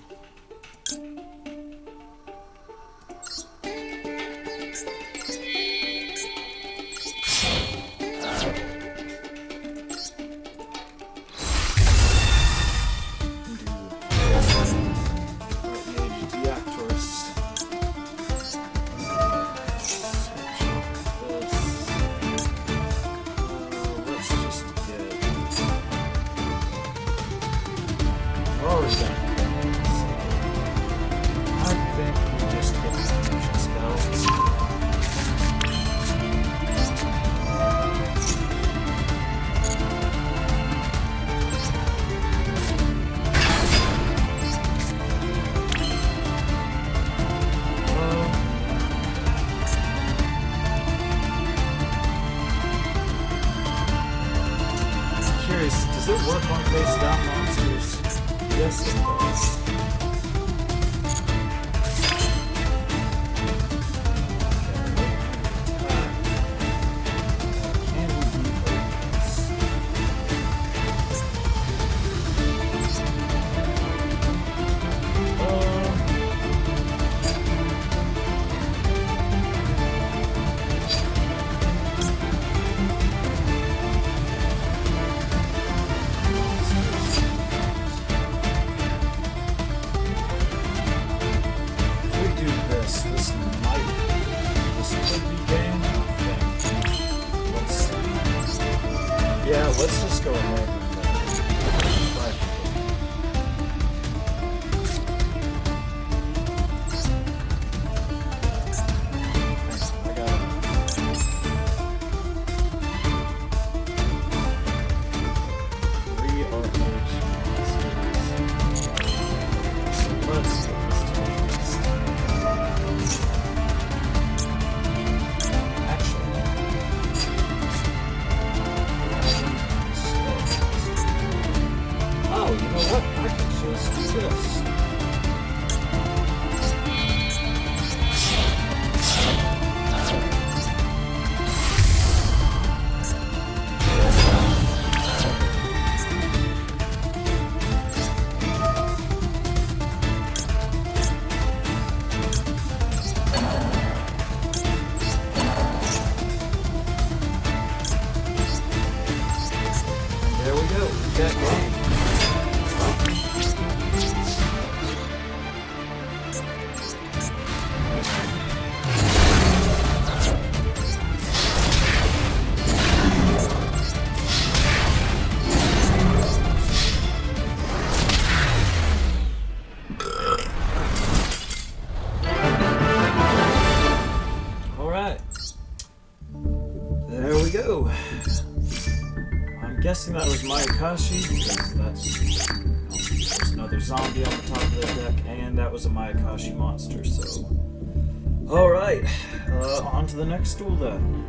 S1: Does it work on face down monsters? Yes, it does. Yeah, let's just go ahead and try for I got it. 3 Artmage monsters. So let's get this to oh, you know what? I can just do this. And there we go. We got game. There we go. I'm guessing that was Mayakashi, because there's another zombie on the top of the deck, and that was a Mayakashi monster, so... Alright, on to the next duel then.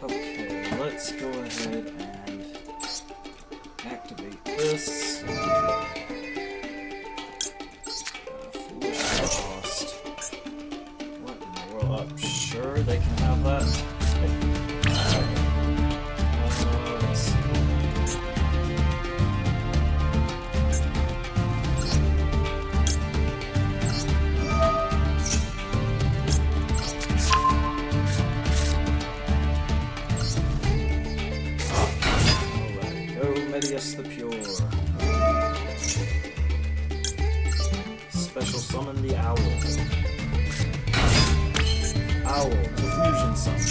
S1: Okay, let's go ahead and activate this. Foolish cost. What in the world? I'm sure they can have that. Let's see. Medius the Pure. Special summon the Owl. Owl to fusion summon.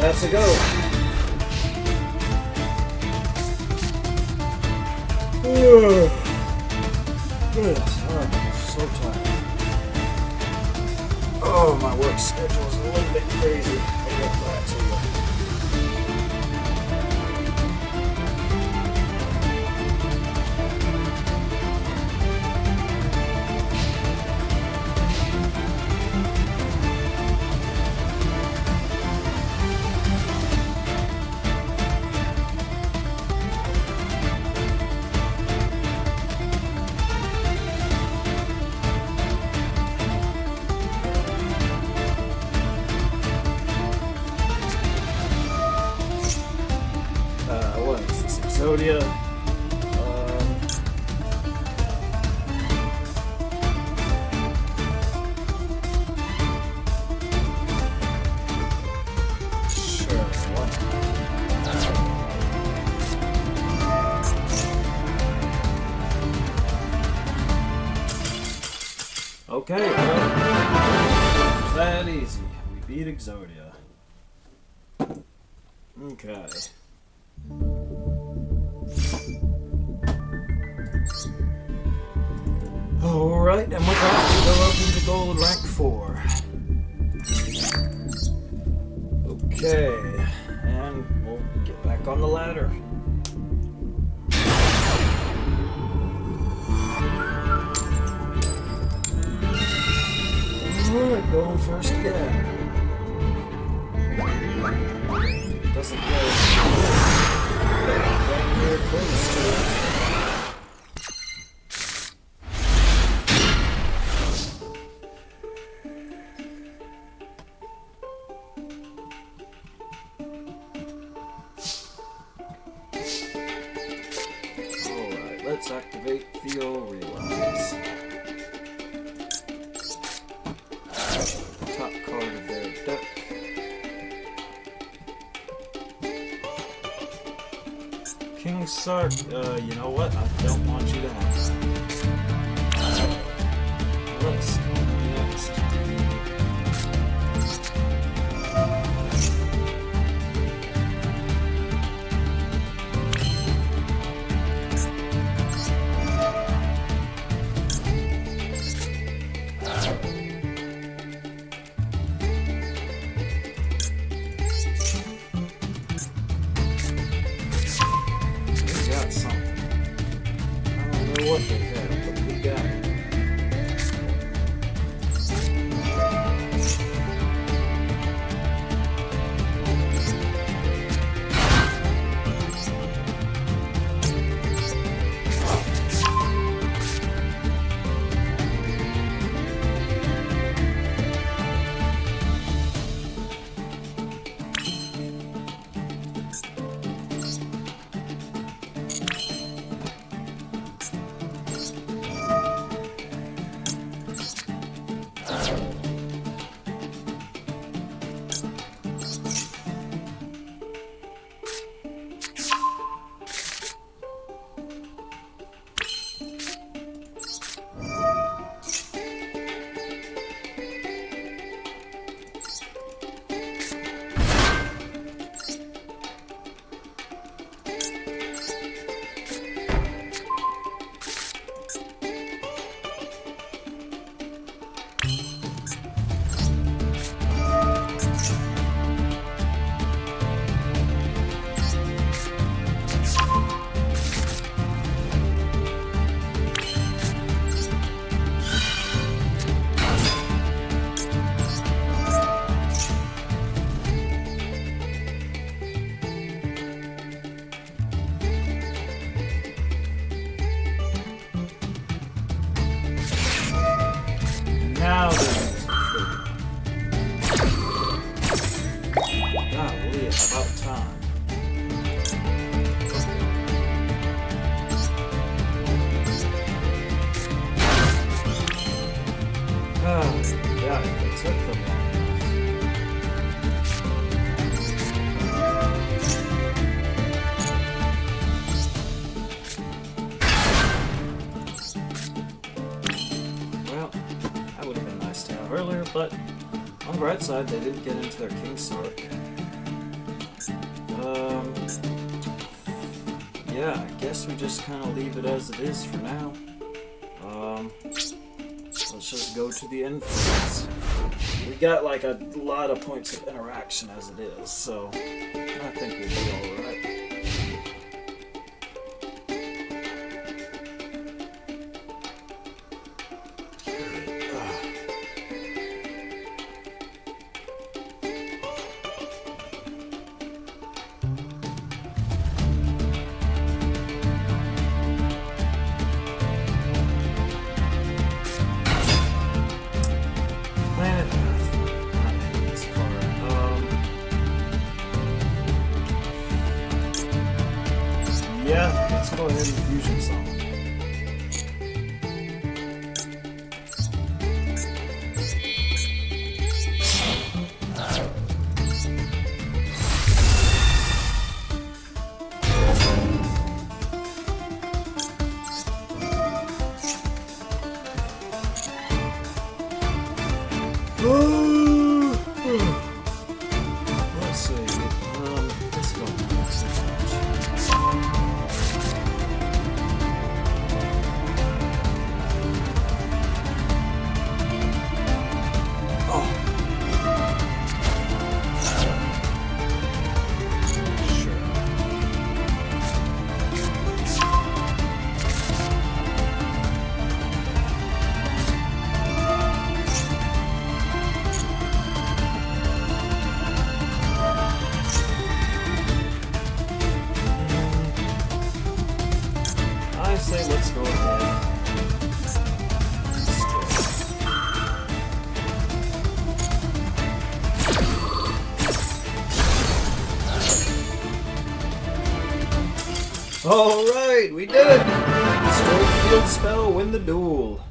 S1: that's a go. I'm so tired. Oh, my work schedule is a little bit crazy. I'll get back to you. What is this? Exodia? Sure, what? Okay, well, it's that easy. We beat Exodia. Okay. Alright, and with that, we go up into gold rank 4. Okay, and we'll get back on the ladder. Alright, going first again. Doesn't go very close to it. Let's activate Theo Realize. Top card of their deck. King Sark, you know what? I don't want you to have that. Let's next. What they have, but we got it. Now there's golly, it's about time. Yeah, it took them long Well, that would have been nice to have earlier, but on the bright side, they didn't get into their King Sark. Yeah, I guess we just kind of leave it as it is for now. Let's just go to the end phase. We got like a lot of points of interaction as it is, so I think we'll be alright. Yeah, let's go ahead and fusion some. Let's see. Let's go. I say let's go ahead. Alright, we did it! Stroke field spell, win the duel.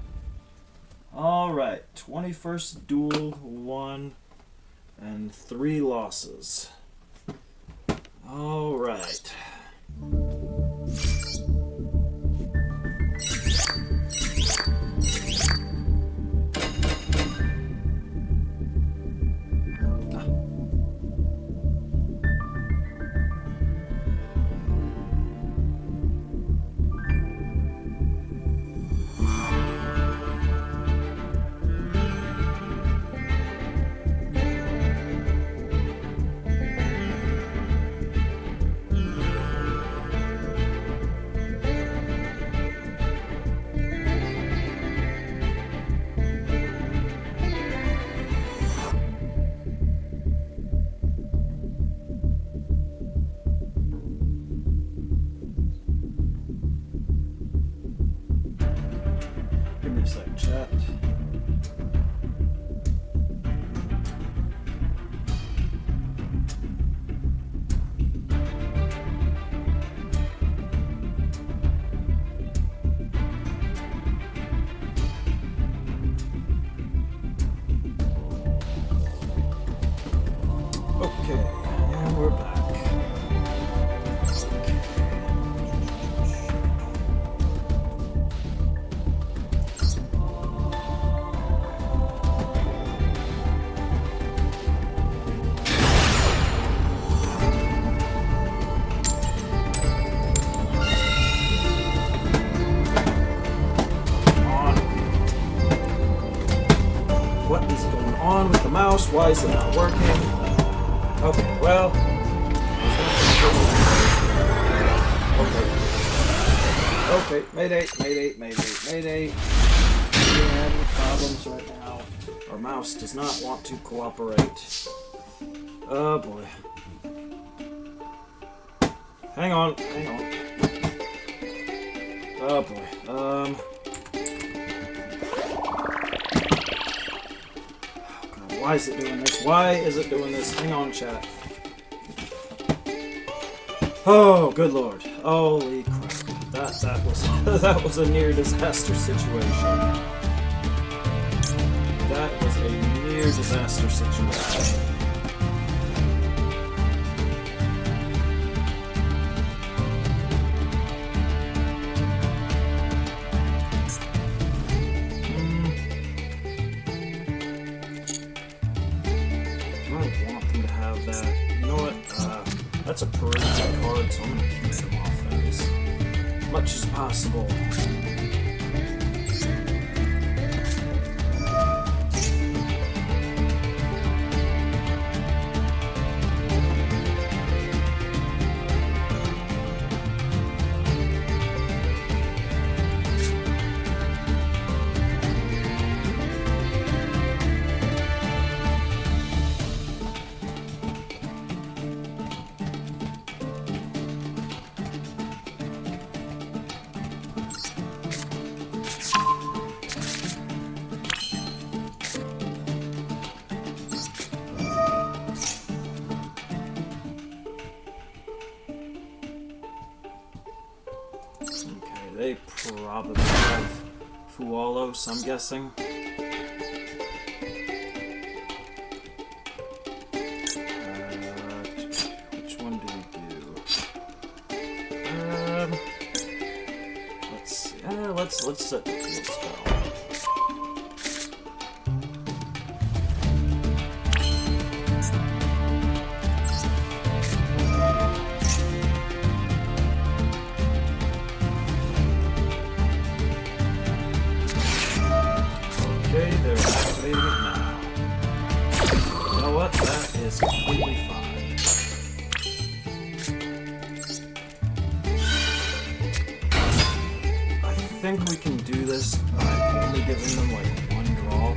S1: Alright, 21st duel, 1 and 3 losses. Alright. Give me a second, chat. Okay, and we're back. What is going on with the mouse? Why is it not working? Okay, well. Okay, mayday. We're having problems right now. Our mouse does not want to cooperate. Oh boy. Hang on. Oh boy. Why is it doing this? Why is it doing this? Hang on, chat. Oh, good lord. Holy crap. That was a near disaster situation. That was a near disaster situation. I want them to have that. You know what? That's a pretty good card, so I'm gonna keep them off as much as possible. They probably have Fualos, I'm guessing. Which one did we do? Let's see. Let's set the field spell. Is completely fine. I think we can do this by only giving them like one draw.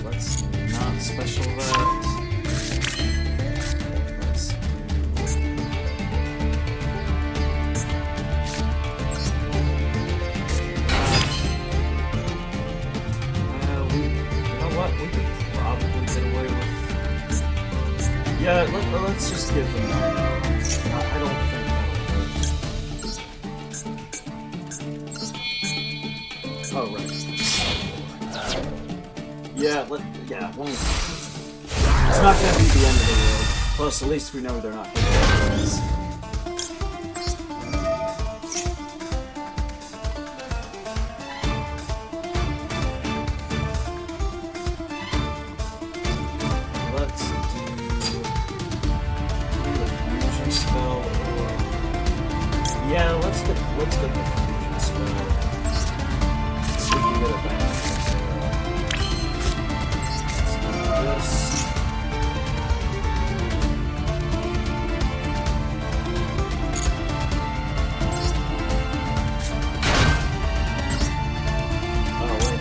S1: Let's not special that. Let's you know what? We could probably get away with. Yeah, let's just give them that. I don't think that'll hurt. Oh, right. Yeah, it's not gonna be the end of the world. Plus, at least we know they're not gonna do this. Yeah, let's get the fusion spell. We can get it back. Let's do this. Oh wait.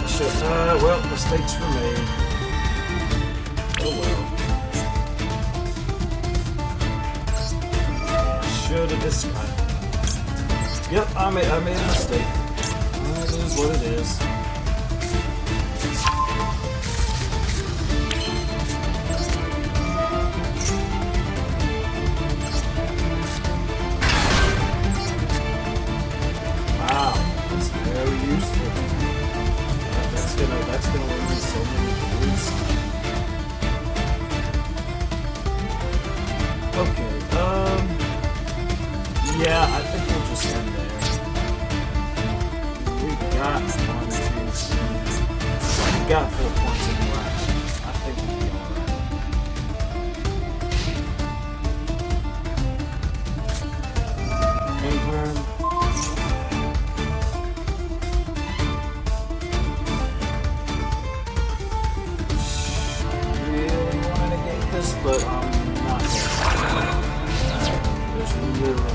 S1: Shit. Well, mistakes were made. Oh well. Should have discarded. Yep, I made a mistake. It is what it is. Wow, that's very useful. That's gonna win me so many points. Okay, yeah, I think we'll just end there. We've got 1, 2, 3. We've got 4 points in the action. I think we'll be alright. Ingram. Really want to negate this, but I'm not going to. There's literally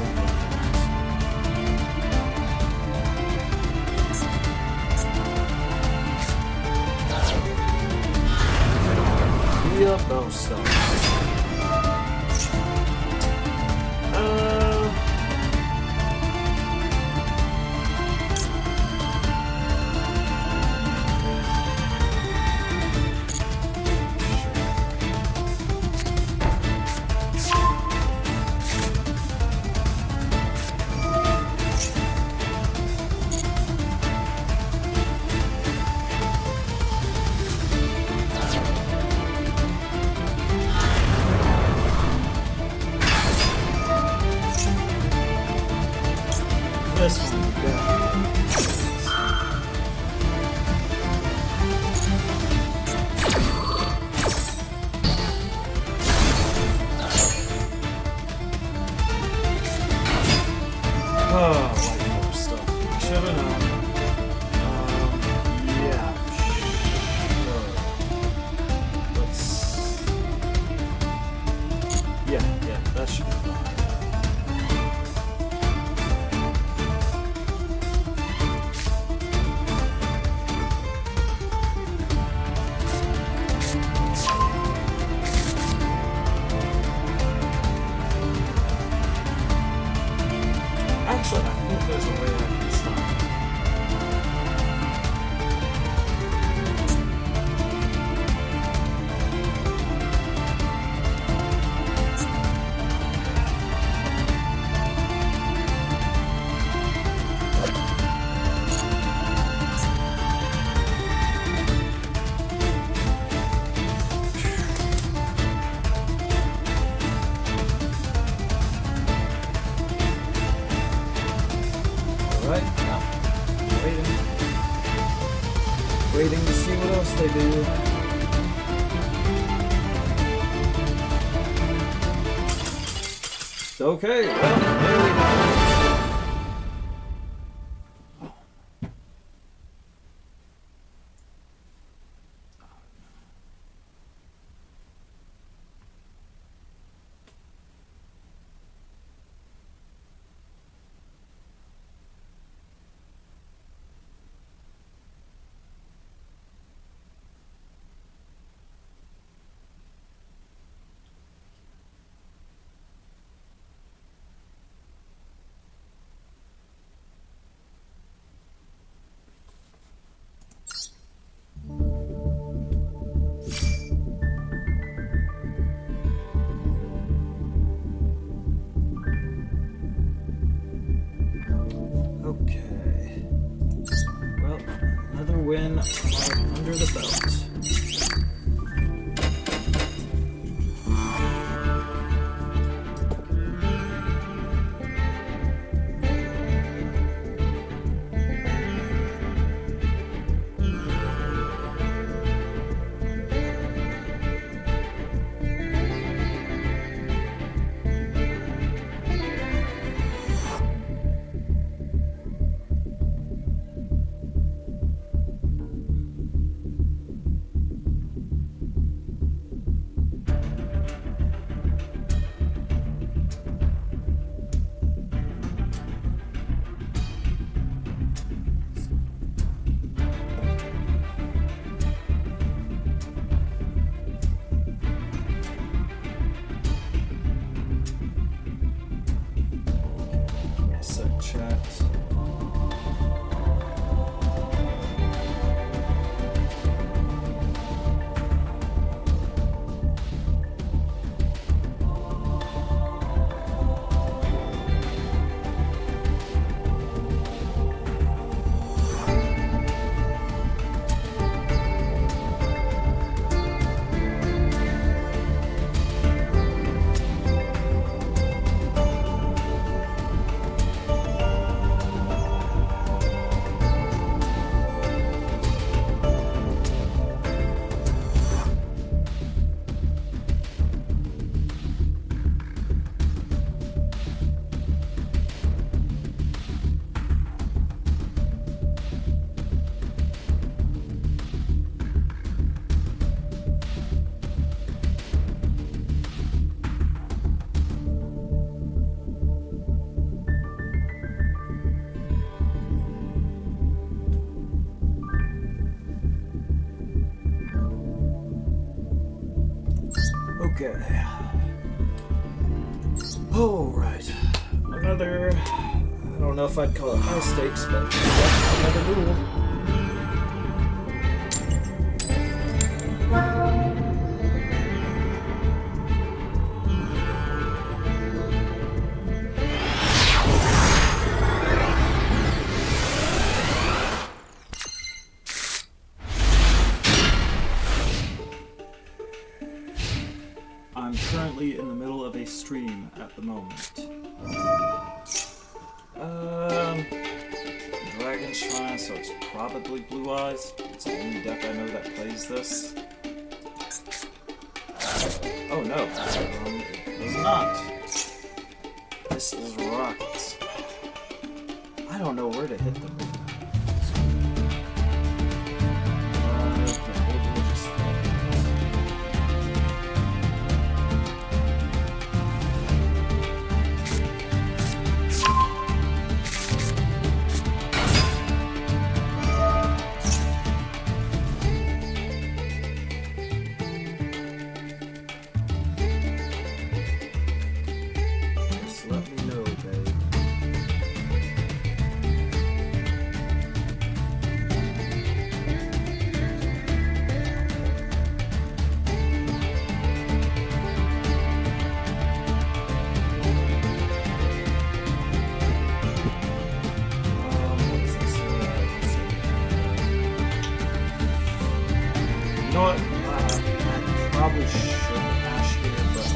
S1: those stuff. Waiting to see what else they do. Okay, well, there we go. Okay. Well, another win under the belt. Okay. Alright. Another, I don't know if I'd call it high stakes, but another duel. I'm currently in the middle of a stream at the moment. Dragon Shrine, so it's probably Blue Eyes. It's the only deck I know that plays this. Oh no, it is not. This is Rockets. I don't know where to hit them. You know what? I probably should hash here, but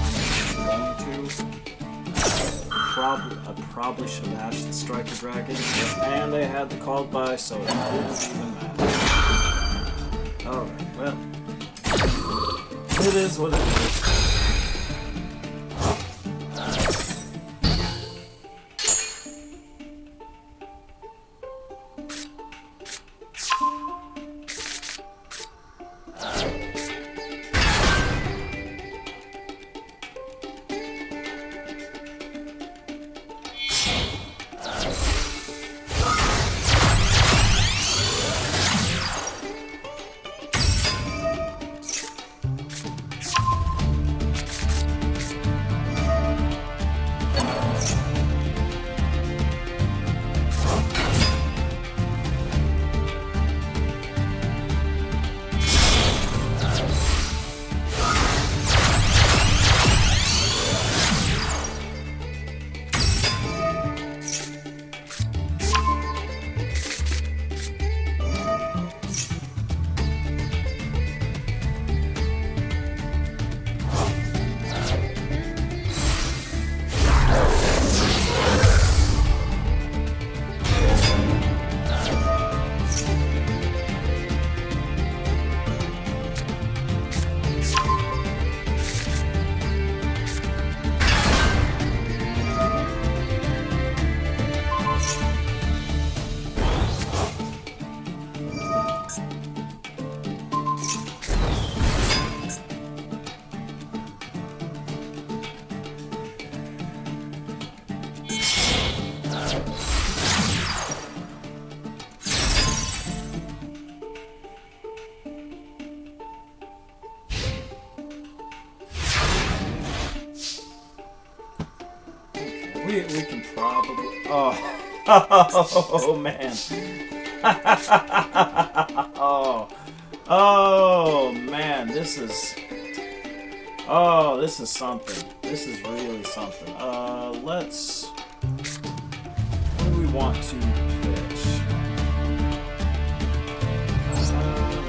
S1: I'm going to. I probably should have hashed the Striker Dragon, and they had the called by, so it wouldn't even matter. Alright, well. It is what it is. We can probably... Oh. Oh, man. Oh, man. This is... Oh, this is something. This is really something. Let's... What do we want to pitch?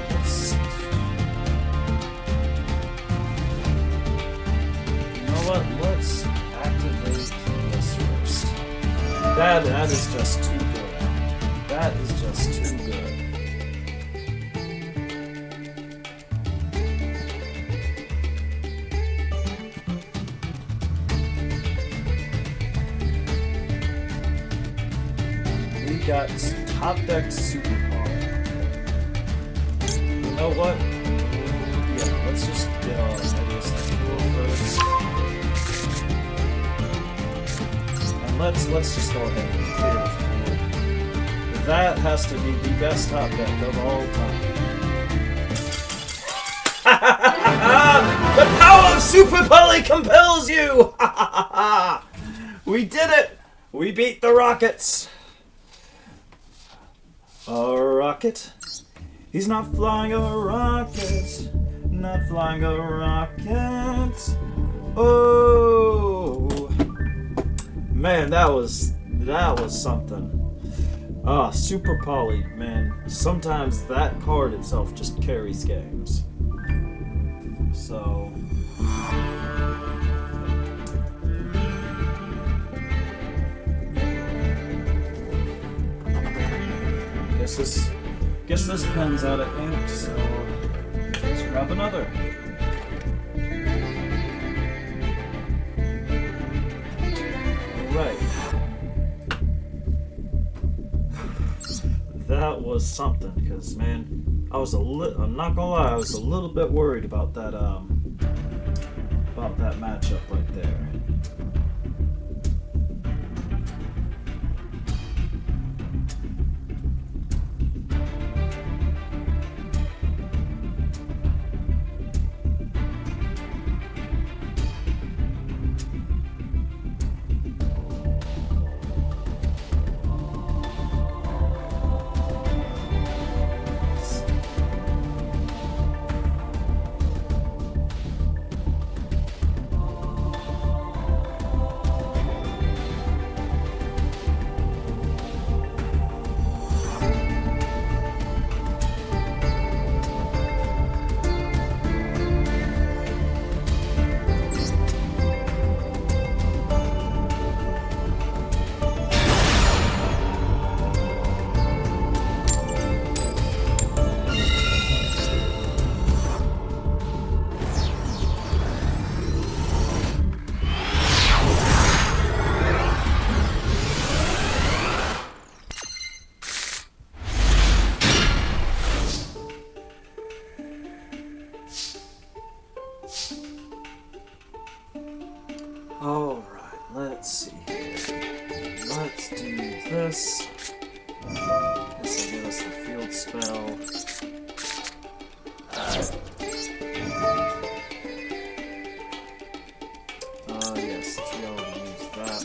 S1: Let's... You know what? Let's activate this first. That is just too good. That is just too good. We got top deck super power. You know what? Yeah, let's just get our ideas first. Let's just go ahead and clear this board. That has to be the best top deck of all time. The power of Super Poly compels you! We did it! We beat the Rockets! A rocket? He's not flying a rocket. Not flying a rocket. Oh! Man, that was something. Super Poly, man. Sometimes that card itself just carries games. So... Guess this pen's out of ink, so let's grab another. Right. That was something, because man, I'm not gonna lie, I was a little bit worried about that matchup right there. Alright, let's see here. Let's do this. This will give us the field spell. Yes, let's go and use that.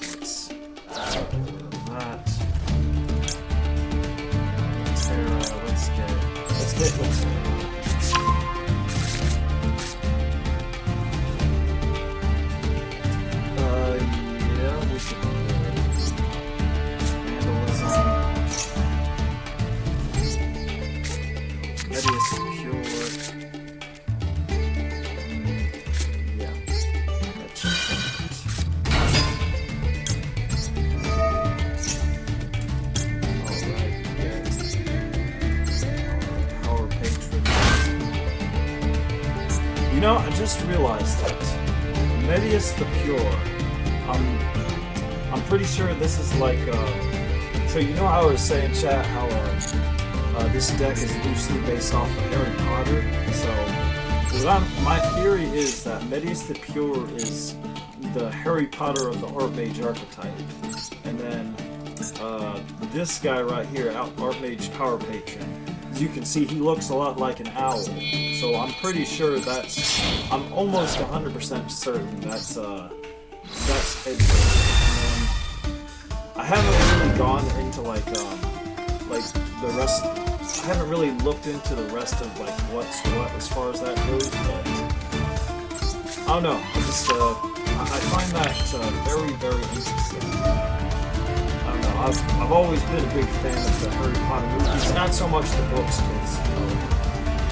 S1: Let's get rid of that. Terra, let's get with yeah, we should do vandalism. Medius pure. Yeah, that checks out. Alright, get power patron. You know, I just realized that Medius the Pure. I'm pretty sure this is like. So you know how I was saying, chat, how this deck is loosely based off of Harry Potter. So my theory is that Medius the Pure is the Harry Potter of the Artmage archetype, and then this guy right here, Artmage Power Patron. As you can see, he looks a lot like an owl. So I'm pretty sure I'm almost 100% certain that's Edward. I haven't really gone into like the rest. I haven't really looked into the rest of like what's what as far as that goes, but I don't know. I find that very, very interesting. I don't know. I've always been a big fan of the Harry Potter movies, not so much the books, because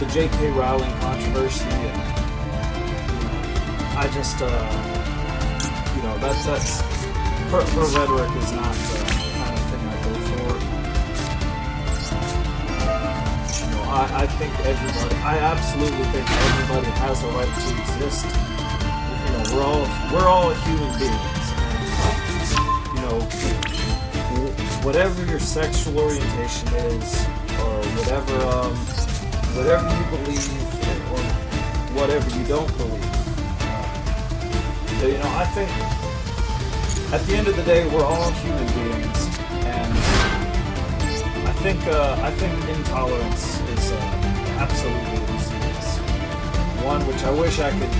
S1: the J.K. Rowling controversy, and I just that's her rhetoric is not the kind of thing I go for. I think I absolutely think everybody has a right to exist. We're all human beings. And, whatever your sexual orientation is, or whatever you believe, or whatever you don't believe. I think at the end of the day, we're all human beings, and I think intolerance is absolutely a disease. One which I wish I could,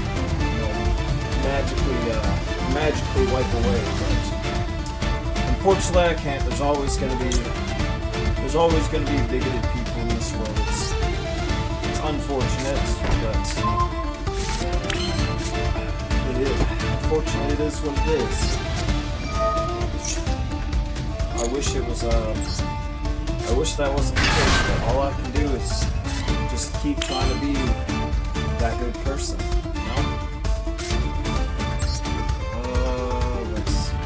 S1: magically wipe away, but unfortunately I can't. There's always going to be bigoted people in this world. It's unfortunate, but it is. Unfortunately, it is what it is. I wish that wasn't the case, but all I can do is just keep trying to be that good person, Let's see.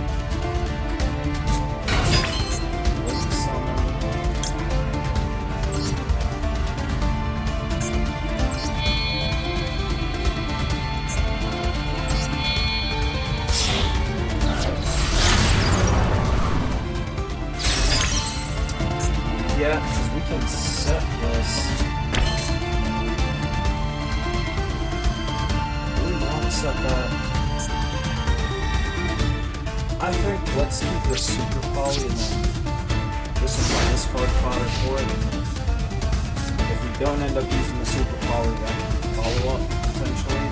S1: Yeah, because we can set this. We want to set that. I think let's keep this super poly, and then this is my discard fodder for it. And if we don't end up using the super poly, that can be follow up potentially.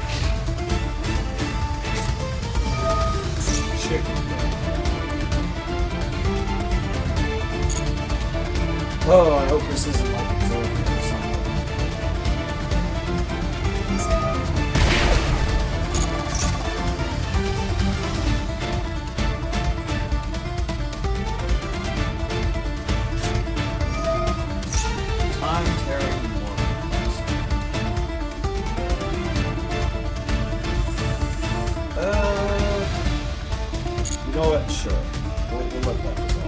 S1: Chicken. Oh, I hope this isn't like a joke or something. Time-tearing warriors. You know what? Sure. We'll let that resolve.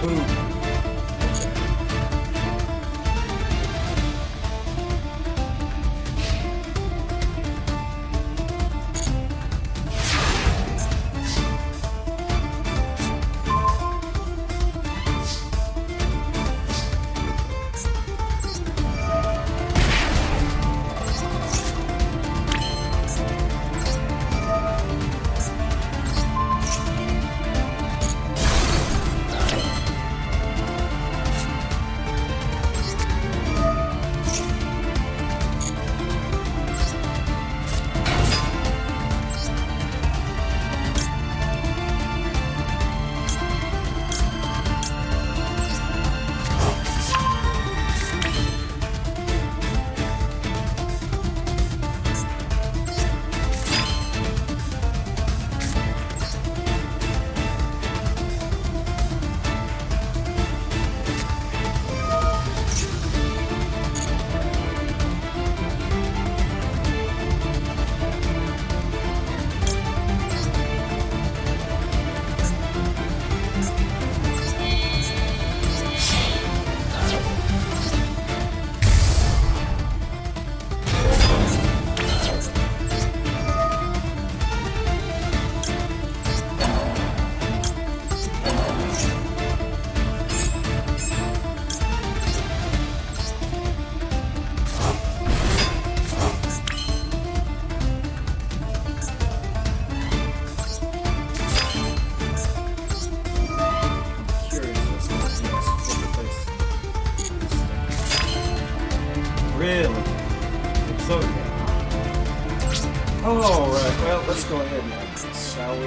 S1: Boom. Really? So, alright, well, let's go ahead and end this, shall we?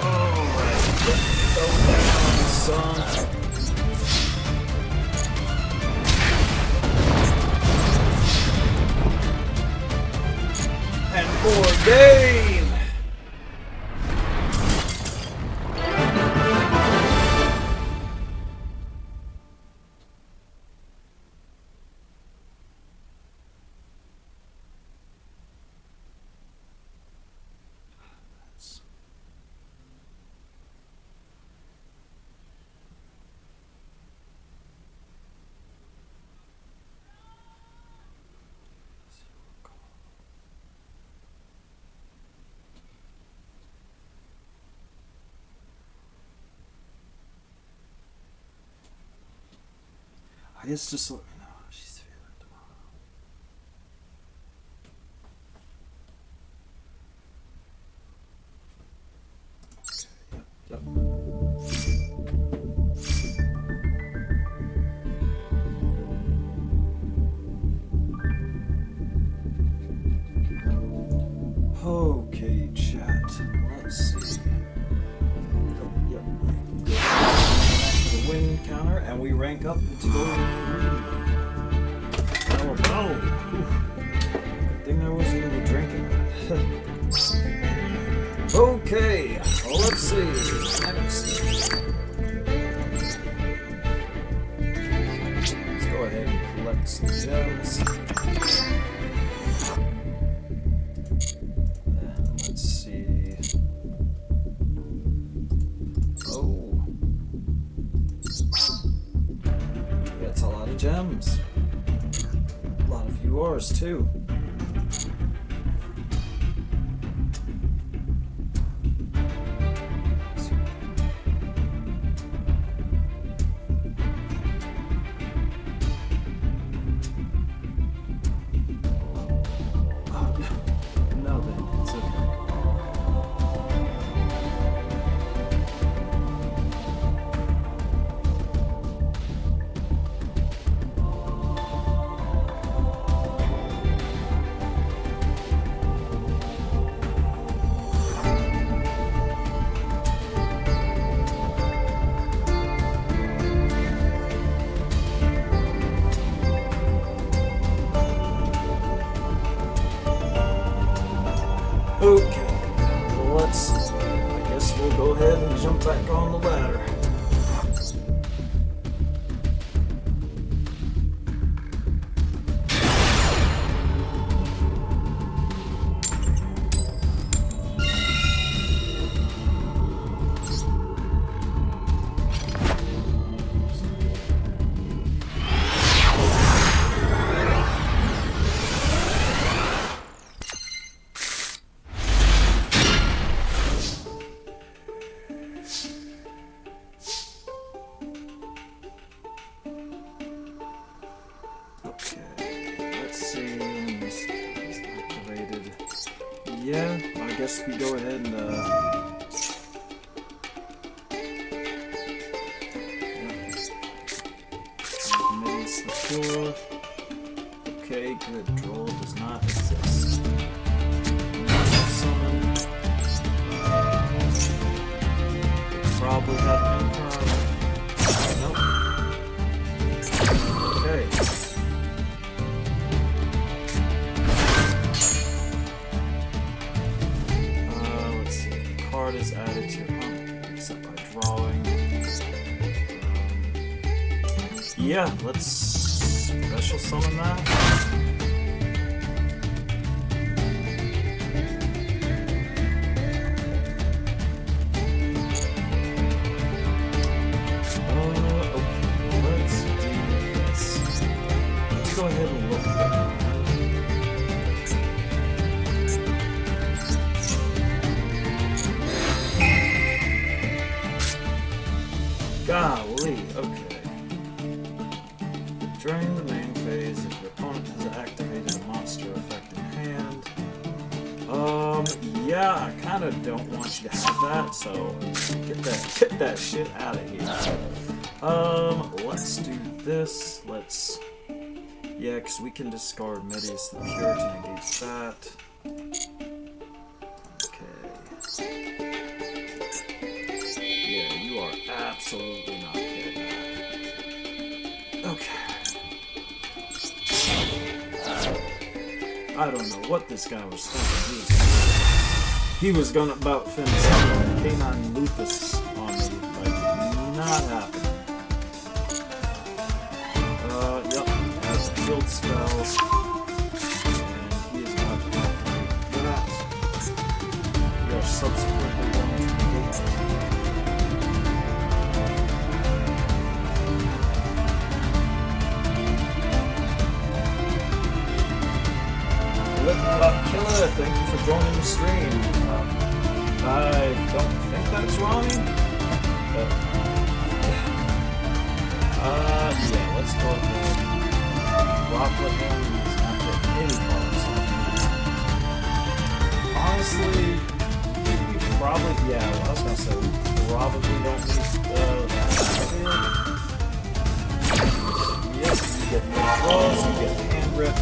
S1: Alright, go down, son. And for game! I guess just let me know how she's feeling tomorrow. Okay, chat. Let's see. The win counter, and we rank up into gold 3. Oh, good thing there wasn't any drinking. Okay, well, let's see. Next. Let's go ahead and collect some gems. Let's see. Oh. That's a lot of gems. A lot of URs too. Okay, well, I guess we'll go ahead and jump back on the ladder. yeah, I guess we go ahead and Maze the Pure. Okay, good. Droll does not exist. Summon. Probably have Empire. Nope. Okay. Let's see. If the card is added to your hand, except by drawing. Yeah, let's special summon that. Go ahead and look at that. Golly, okay. During the main phase, if your opponent has activated a monster effect in hand, yeah, I kind of don't want you to have that, so get that shit out of here. Let's do this. Yeah, because we can discard Medius the Pure to negate that. Okay. Yeah, you are absolutely not getting that. Okay. I don't know what this guy was thinking. He was gonna about finish Canine Lupus on me, like, not happening. Field spells, and he is going to activate that. We are subsequently going to negate it. Killer, thank you for joining the stream. I don't think that's Ronnie, but yeah, let's go ahead. Rocklet him, he's not getting any cards. Honestly, we probably, yeah, I was gonna say, we probably don't need that. Yep, you get no draws, you get hand rip.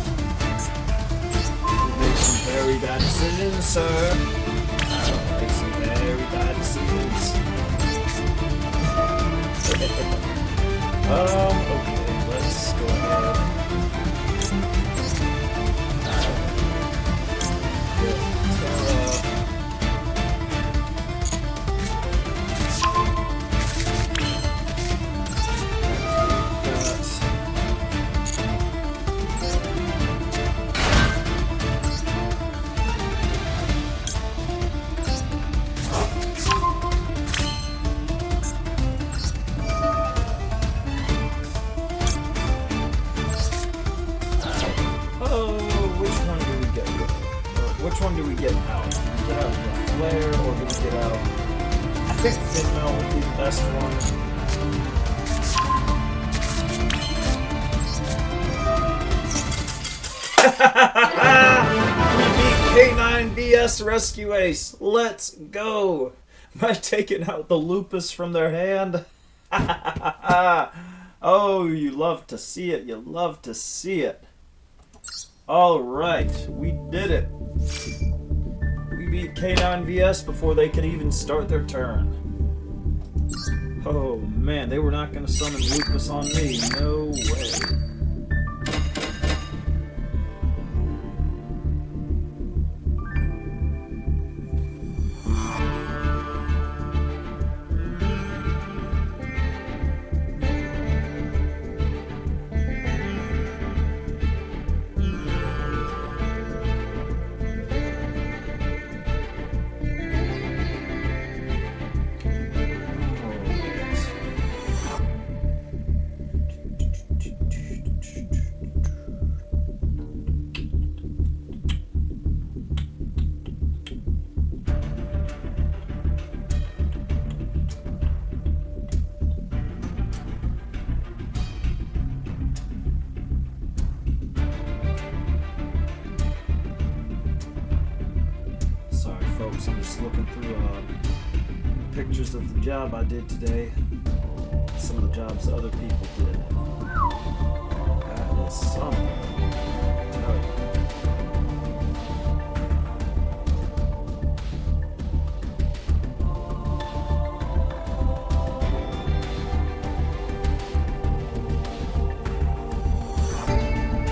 S1: You make some very bad decisions, sir. Make some very bad decisions. Okay, let's go ahead. Which one do we get out? Do we get out the flare, or do we get out... I think Finmail would be the best one. We beat K9 VS Rescue Ace. Let's go. By taking out the Lupus from their hand. Oh, you love to see it. You love to see it. Alright, we did it. We beat K9 VS before they could even start their turn. Oh man, they were not going to summon Lupus on me. No way. just looking through pictures of the job I did today. Some of the jobs that other people did. That is something. I tell you.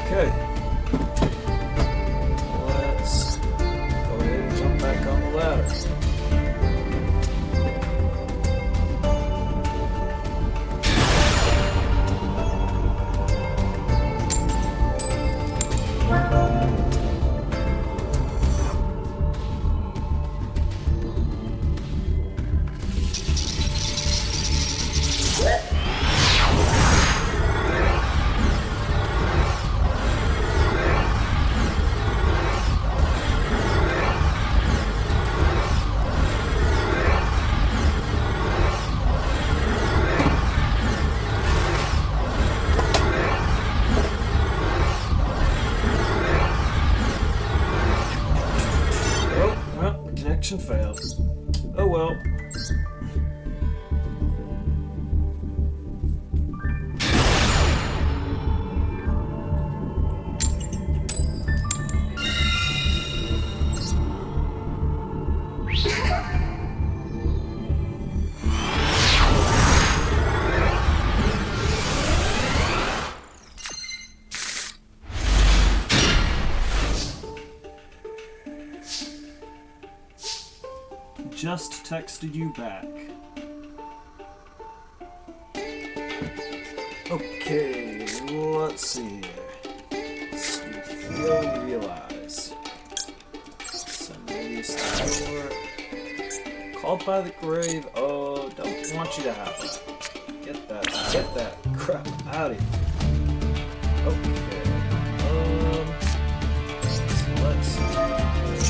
S1: Okay. Let's go ahead and jump back on the ladder. Failed. Oh well. Just texted you back. Okay, let's see here. You'll realize. Send release the door. Called by the grave. Oh, don't want you to have that. Get that crap out of here. Okay. So let's see this.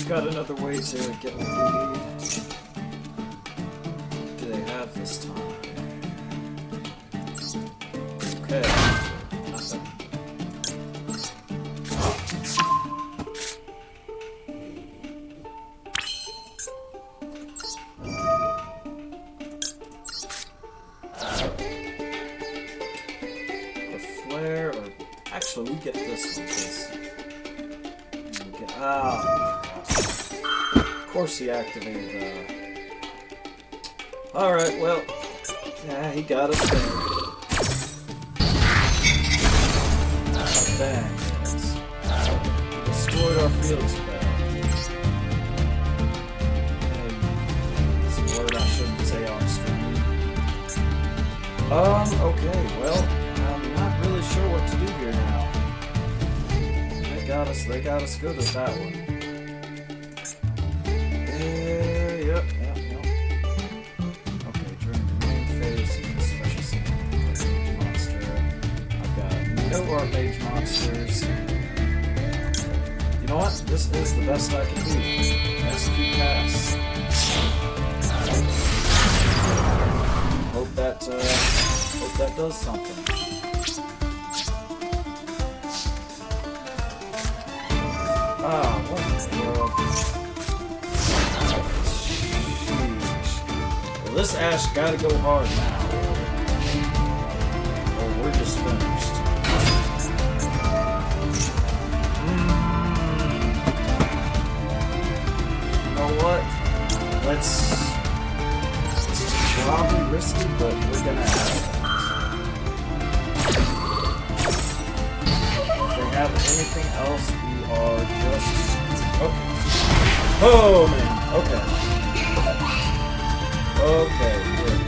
S1: Got another way to get what we need. Do they have this time? Okay. Nothing. The flare, or actually, we get this one. Of course he activated Alright, well, yeah, he got us there. Dang, yes. He destroyed our field spell. That's a word I shouldn't say on stream. Okay, well, I'm not really sure what to do here now. They got us good with that one. Yep. Okay, during the main phase, you can special summon a Artmage monster. I've got no Artmage monsters. You know what? This is the best I can do. SQ pass. Hope that does something. What in the world? Well, this Ash gotta go hard now. Or we're just finished. You know what? It's probably risky, but we're gonna have it. have anything else, we are just... Okay. Oh, man. Okay. Okay, good.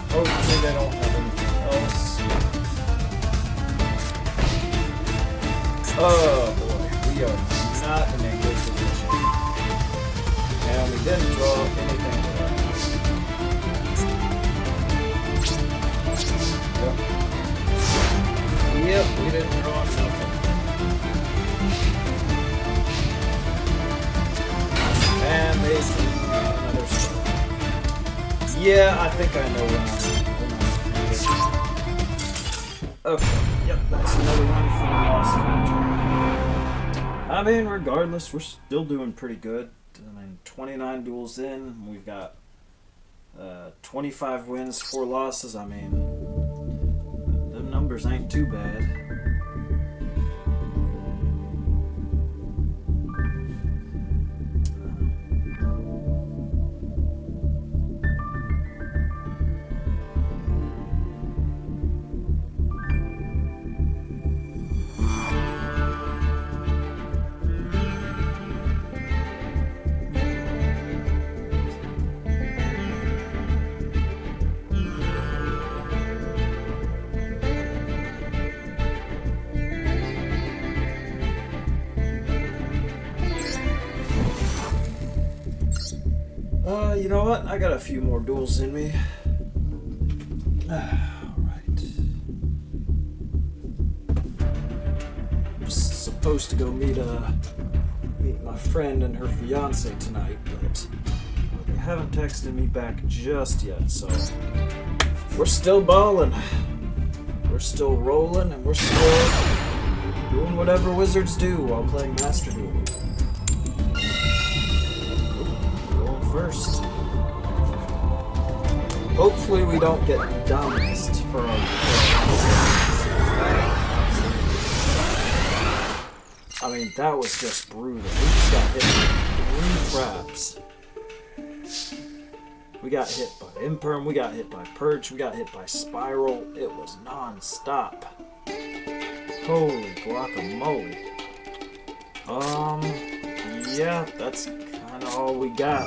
S1: Hopefully they don't have anything else. Oh, boy. We are not in a good position. And we didn't draw anything there. Yep, we didn't draw nothing. And they drew another star. Yeah, I think I know what I'm doing. Okay, yep, that's another one from Lost Country. I mean, regardless, we're still doing pretty good. I mean, 29 duels in, we've got 25 wins, 4 losses. I mean, the numbers ain't too bad. You know what? I got a few more duels in me. Alright. I'm supposed to go meet my friend and her fiance tonight, but they haven't texted me back just yet, so we're still balling. We're still rolling, and we're still doing whatever wizards do while playing Master Duel. First. Hopefully we don't get dumbest for our I mean, that was just brutal. We just got hit with 3 traps. We got hit by Imperm, we got hit by Perch, we got hit by Spiral. It was non-stop. Holy guacamole. Yeah, that's kind of all we got.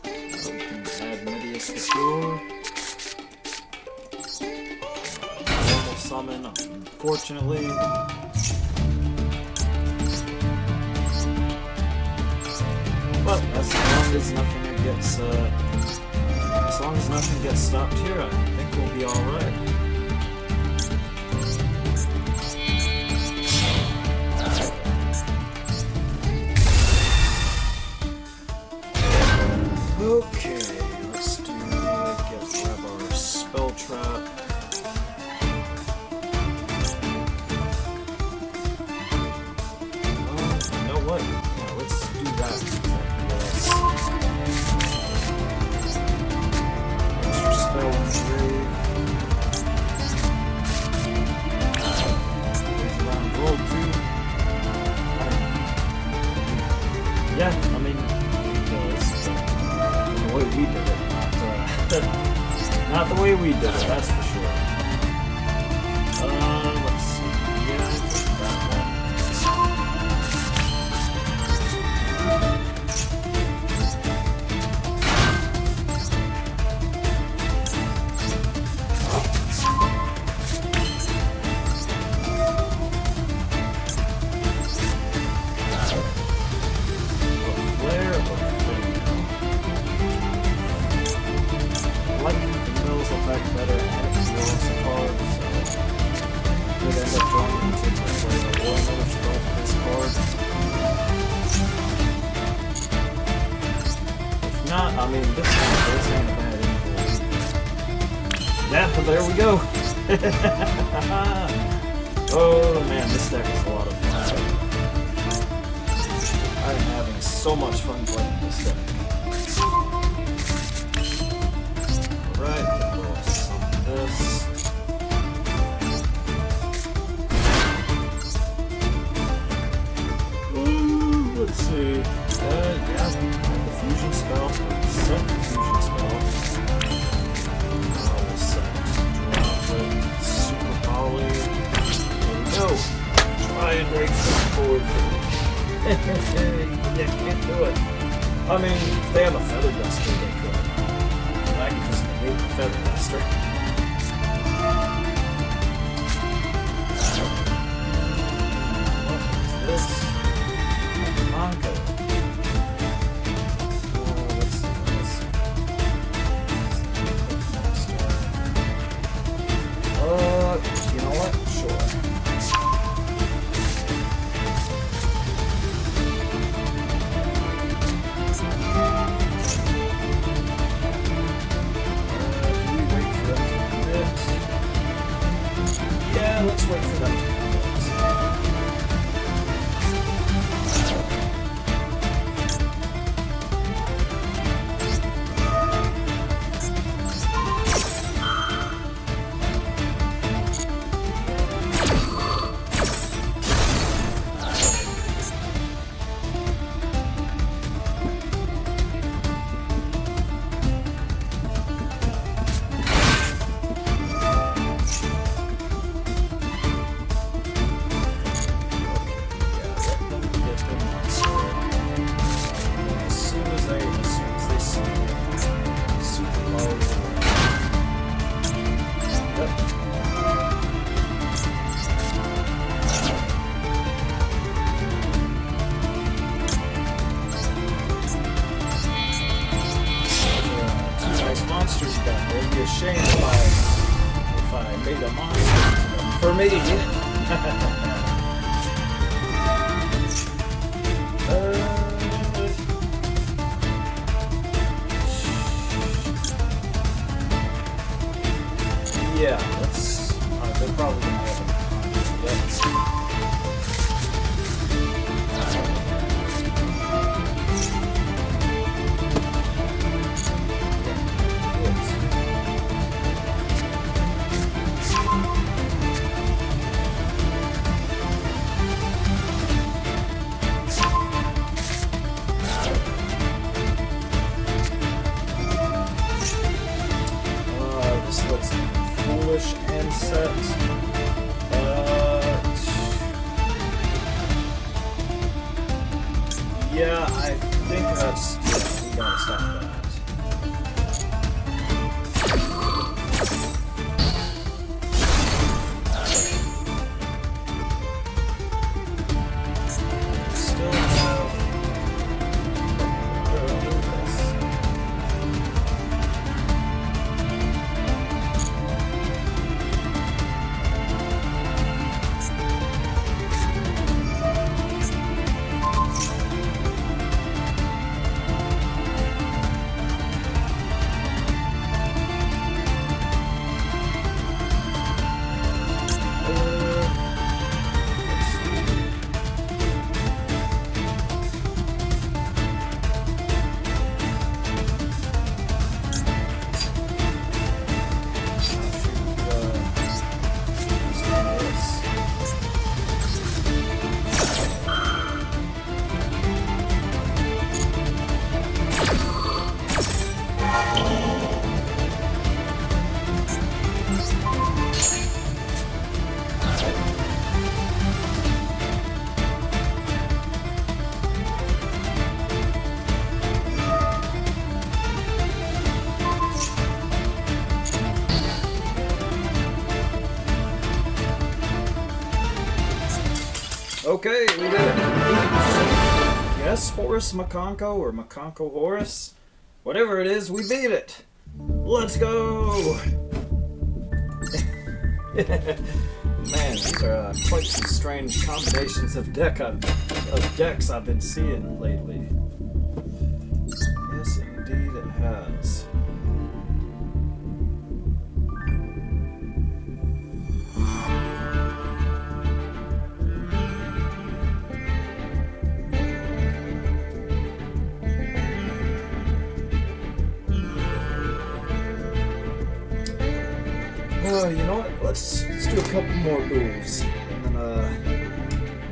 S1: We can add Medius the Pure. Normal summon, unfortunately. But as long as nothing gets stopped here, I think we'll be all right. Okay, let's grab our spell trap. You know what? Yeah, let's do that. Extra spell engrave. Round roll 2. Yeah, I mean, the way we did it, not the way we did it, that's for sure. Let's see. Yeah, that one. I mean, this ain't a bad influence. Yeah, but there we go. Oh man, this deck is a lot of fun. I'm having so much fun playing this deck. Alright, we'll summon this. Ooh, let's see. Yeah, the fusion spell. Set the fusion spell. We'll set drop it. Super You can't do it. I mean, if they have a feather duster, they could. I can just negate the feather duster. What is this? Anka. Let's see. You know what? Sure. Let's wait for them to commit. It'd be a shame if I made a monster for me. Yeah, let's. They're probably gonna have a foolish and set. Yeah, I think that's. Yeah, we gotta stop that. Still have. Okay, we did it. Yes, Horus Makonko or Makonko Horus. Whatever it is, we beat it. Let's go! Man, these are quite some strange combinations of decks I've been seeing lately. Yes, indeed it has. You know what? Let's do a couple more duels, and then I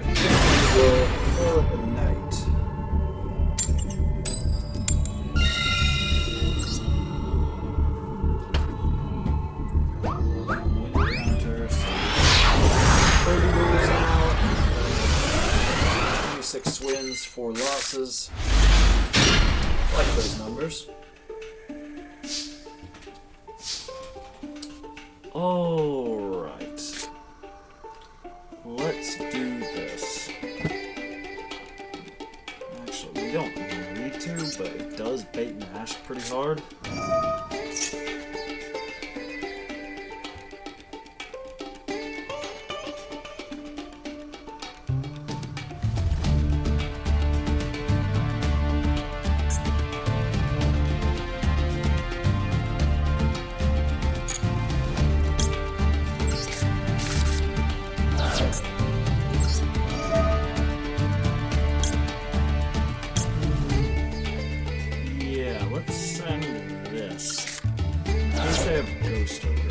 S1: think we'll call it a night. Wind counters. 30 duels out. 6 wins, 4 losses. I like those numbers. Alright. Let's do this. Actually, we don't need to, but it does bait mash pretty hard.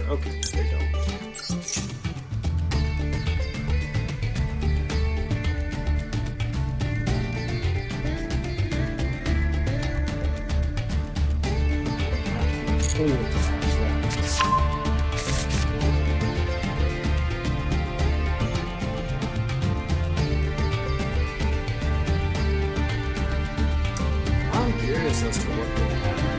S1: Okay, they don't. I'm curious as to what they have.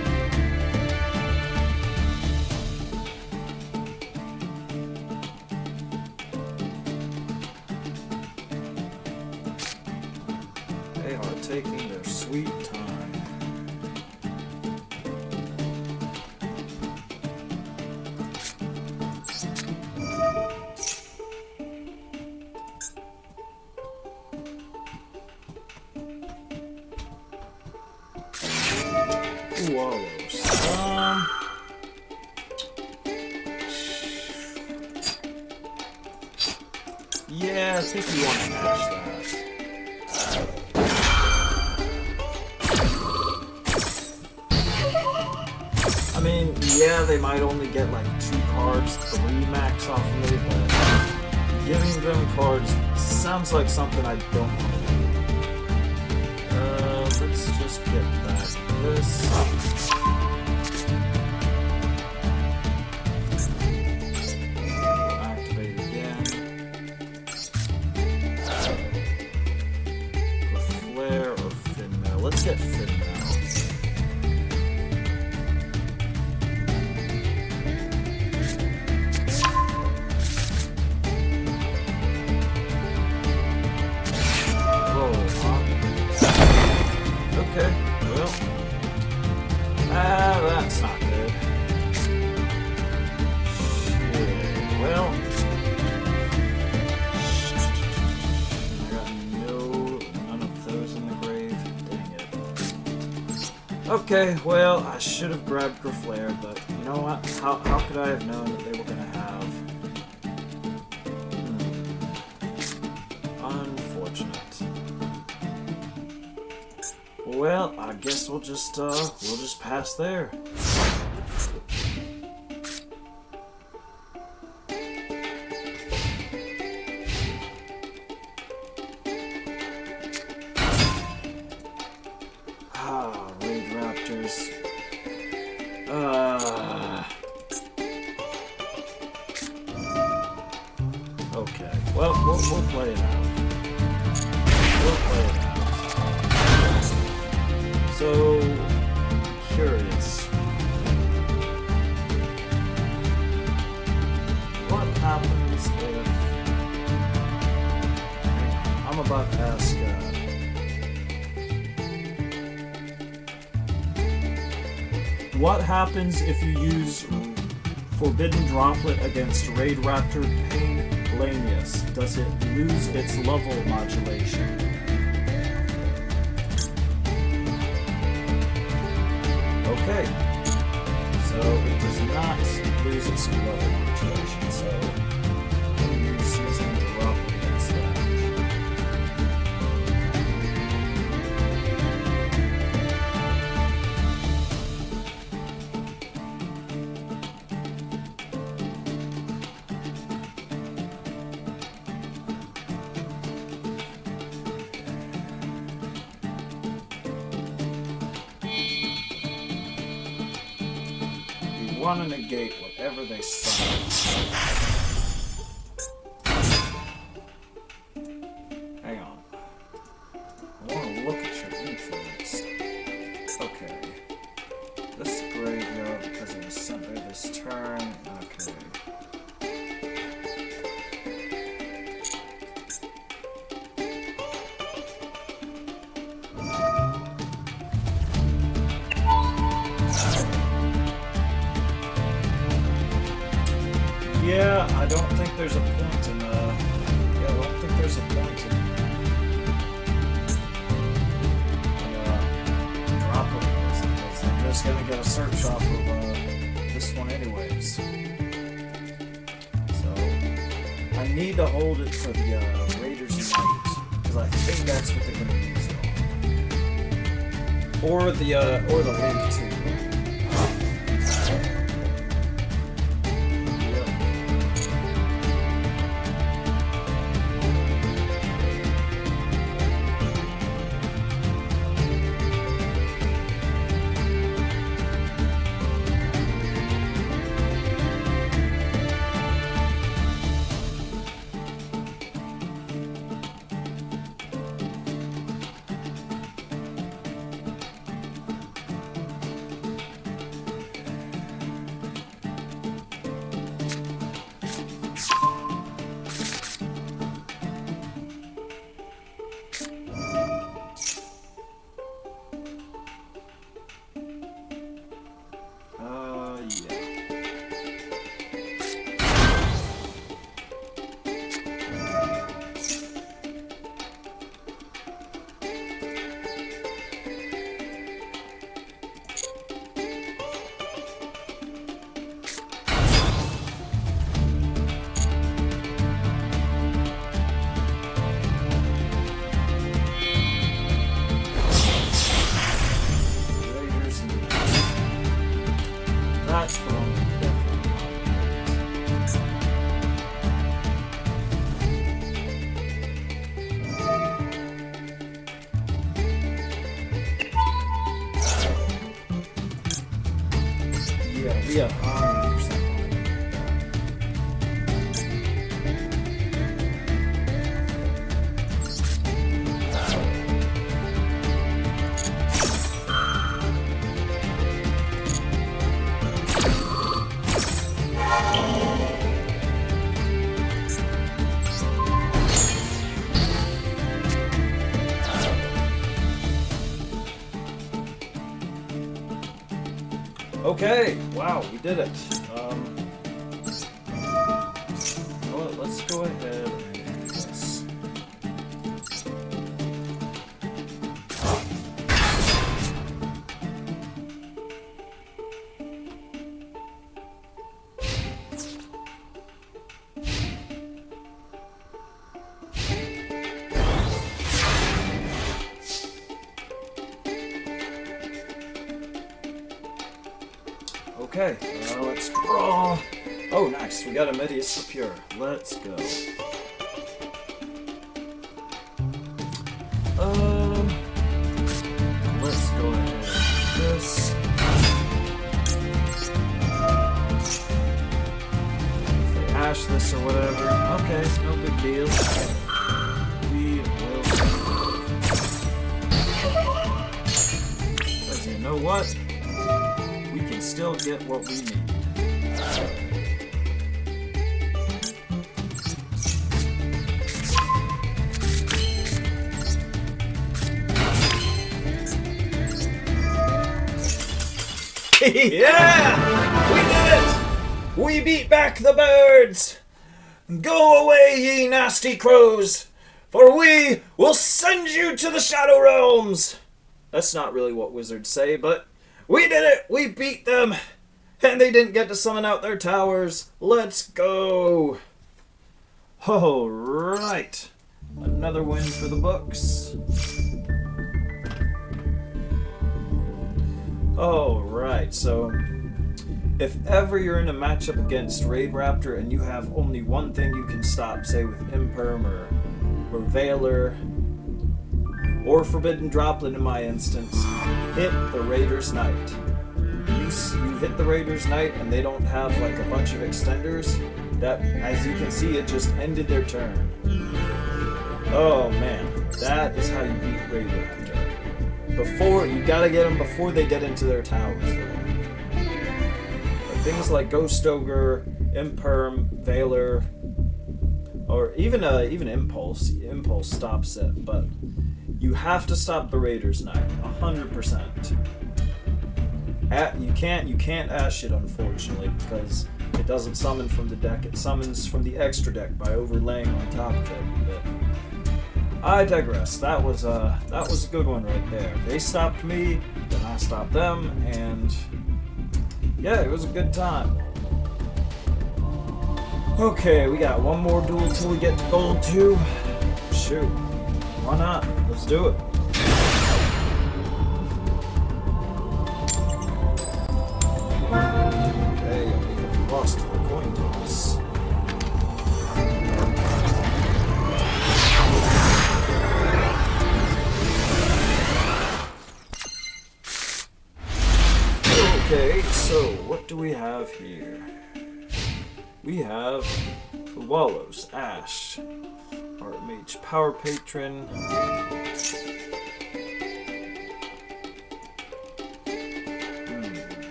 S1: They are taking their sweet time. Wallows. Yeah, I think you want to match that. I mean, yeah, they might only get like 2 cards, 3 max off of me, but giving them cards sounds like something I don't want to do. Let's just get back this. We'll activate again. Go Flare or Finmail. Let's get Finmail. Okay, well, that's not good. Shit, well, I got none of those in the grave. Dang it. Okay, well, I should have grabbed Graflair, but you know what? How could I have known that they were gonna have? Unfortunate. Well, I guess we'll just pass there. Raid Raptors. Okay. Well, we'll play it out. We'll play it out. So curious. What happens if I'm about to ask what happens if you use Forbidden Droplet against Raid Raptor Pain Lanius? Does it lose its level modulation? Okay, so it does not lose its level modulation, so we'll use using drop against that. Want to negate whatever they summon. Hang on. Yeah, I don't think there's a point in, yeah, I don't think there's a point in dropping this, because I'm just gonna get a search off of, this one anyways. So, I need to hold it for the, Raiders Unite, because I think that's what they're gonna use it on. Or the link to. That's from yeah, 100%. Okay, wow, we did it. Well, let's go ahead and do this. Okay, let's draw. Oh, nice. We got a Medius the Pure. Let's go. Let's go ahead and do this. If they hash this or whatever, okay, no big deal. We will. But you know what? We can still get what we need. Yeah! We did it! We beat back the birds! Go away, ye nasty crows, for we will send you to the Shadow Realms! That's not really what wizards say, but we did it! We beat them! And they didn't get to summon out their towers. Let's go! Alright. Another win for the books. Alright, so if ever you're in a matchup against Raid Raptor and you have only one thing you can stop, say with Imperm or Veiler, or Forbidden Droplet in my instance, hit the Raider's Knight. You hit the Raider's Knight and they don't have like a bunch of extenders, that, as you can see, it just ended their turn. Oh man, that is how you beat Raid Raptor. You gotta get them before they get into their towers. But things like Ghost Ogre, Imperm, Veiler, or even Impulse. Impulse stops it, but you have to stop the Raider's Knight, 100%. You can't Ash it, unfortunately, because It doesn't summon from the deck, it summons from the extra deck by overlaying on top of it. But I digress. That was a good one right there. They stopped me, then I stopped them, and yeah, it was a good time. Okay, we got one more duel till we get to gold 2. Shoot. Why not? Let's do it. Okay, we have lost the coin toss. Okay, so what do we have here? We have the Wallows, Ash, Artmage Power Patron.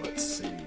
S1: Let's see.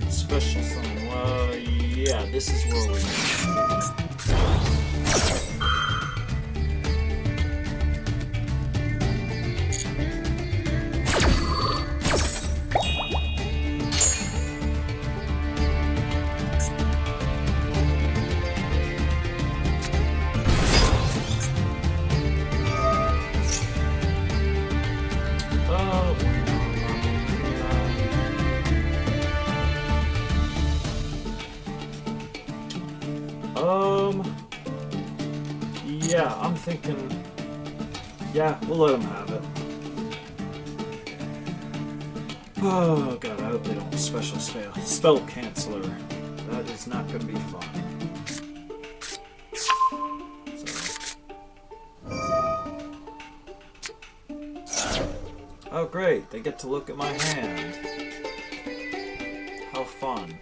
S1: Special summon. Well, yeah, this is where we yeah, I'm thinking, yeah, we'll let them have it. Oh god, I hope they don't special spell canceller. That is not going to be fun. So. Oh great, they get to look at my hand. How fun.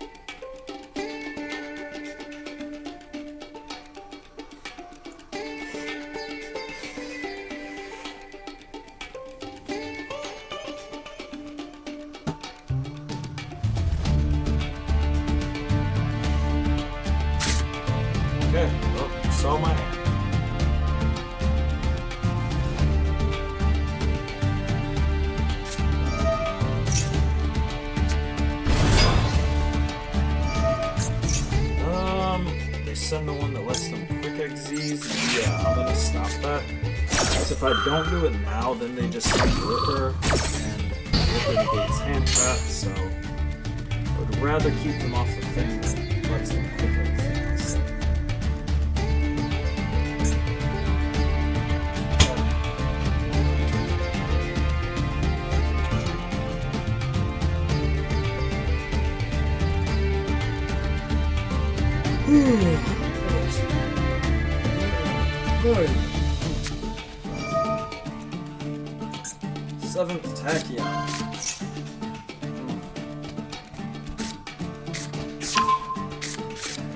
S1: Okay, well, saw my hand. They send the one that lets them quick XZs. Yeah, I'm gonna stop that. Because if I don't do it now, then they just send Ripper, and Ripper negates hand trap, so I would rather keep them off the thing that lets them quick XZs. Seventh Tachyon.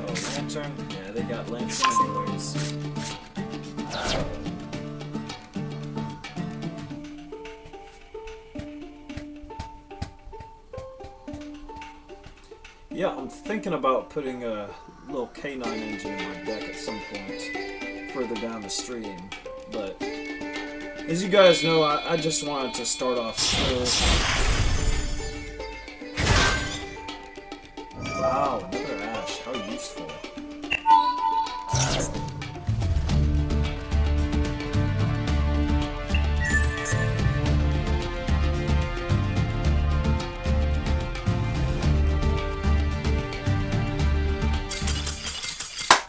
S1: Oh, Lantern? Yeah, they got Lantern anyways. Yeah, I'm thinking about putting a little K9 engine in my deck at some point further down the stream, but as you guys know, I just wanted to start off slow. Wow, another Ash, how useful.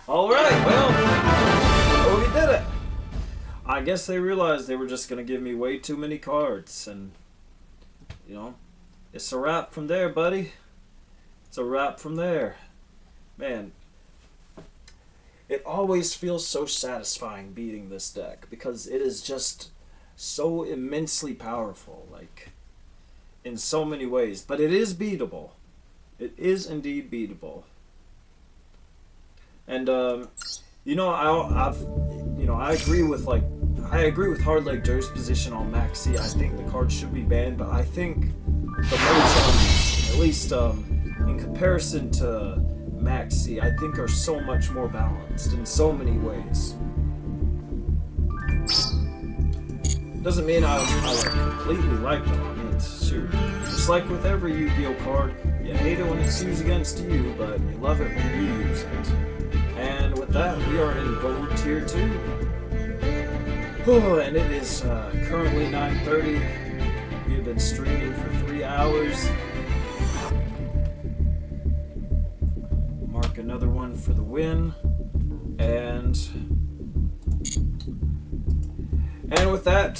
S1: Alright, well, we did it. I guess they realized they were just going to give me way too many cards, and, you know, it's a wrap from there, buddy. It's a wrap from there. Man, it always feels so satisfying beating this deck, because it is just so immensely powerful, like, in so many ways. But it is beatable. It is indeed beatable. And you know, I agree with Hard Leg Joe's position on Maxi. I think the card should be banned, but I think the motions, at least in comparison to Maxi, I think are so much more balanced in so many ways. Doesn't mean I completely like them. I mean, shoot, just like with every Yu-Gi-Oh card, you hate it when it's used against you, but you love it when you use it. And with that, we are in Gold Tier 2. Oh, and it is currently 9:30. We have been streaming for 3 hours. Mark another one for the win. And with that,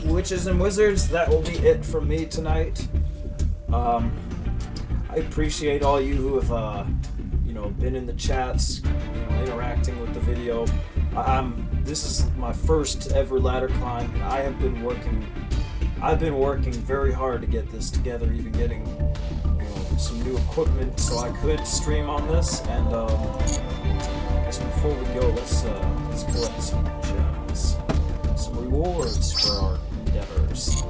S1: Witches and Wizards, that will be it from me tonight. I appreciate all you who have, been in the chats, interacting with the video. This is my first ever ladder climb, and I've been working very hard to get this together, even getting, some new equipment so I could stream on this. And I guess before we go, let's collect some gems. Some rewards for our endeavors.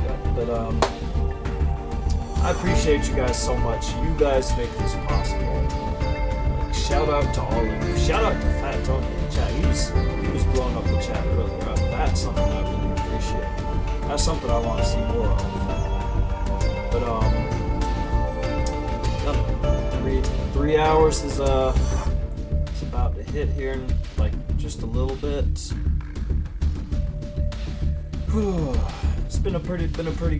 S1: Yeah, but I appreciate you guys so much. You guys make this possible. Like, shout out to all of you. Shout out to Fat Tony in the chat. He was blowing up the chat earlier. That's something I really appreciate. That's something I want to see more of. But 3 hours is about to hit here in like just a little bit. It's been a pretty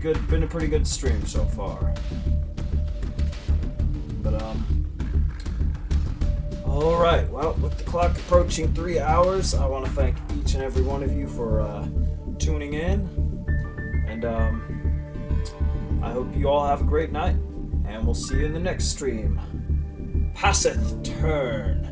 S1: good stream so far. But all right. Well, with the clock approaching 3 hours, I want to thank each and every one of you for tuning in, and I hope you all have a great night, and we'll see you in the next stream. Passeth turn.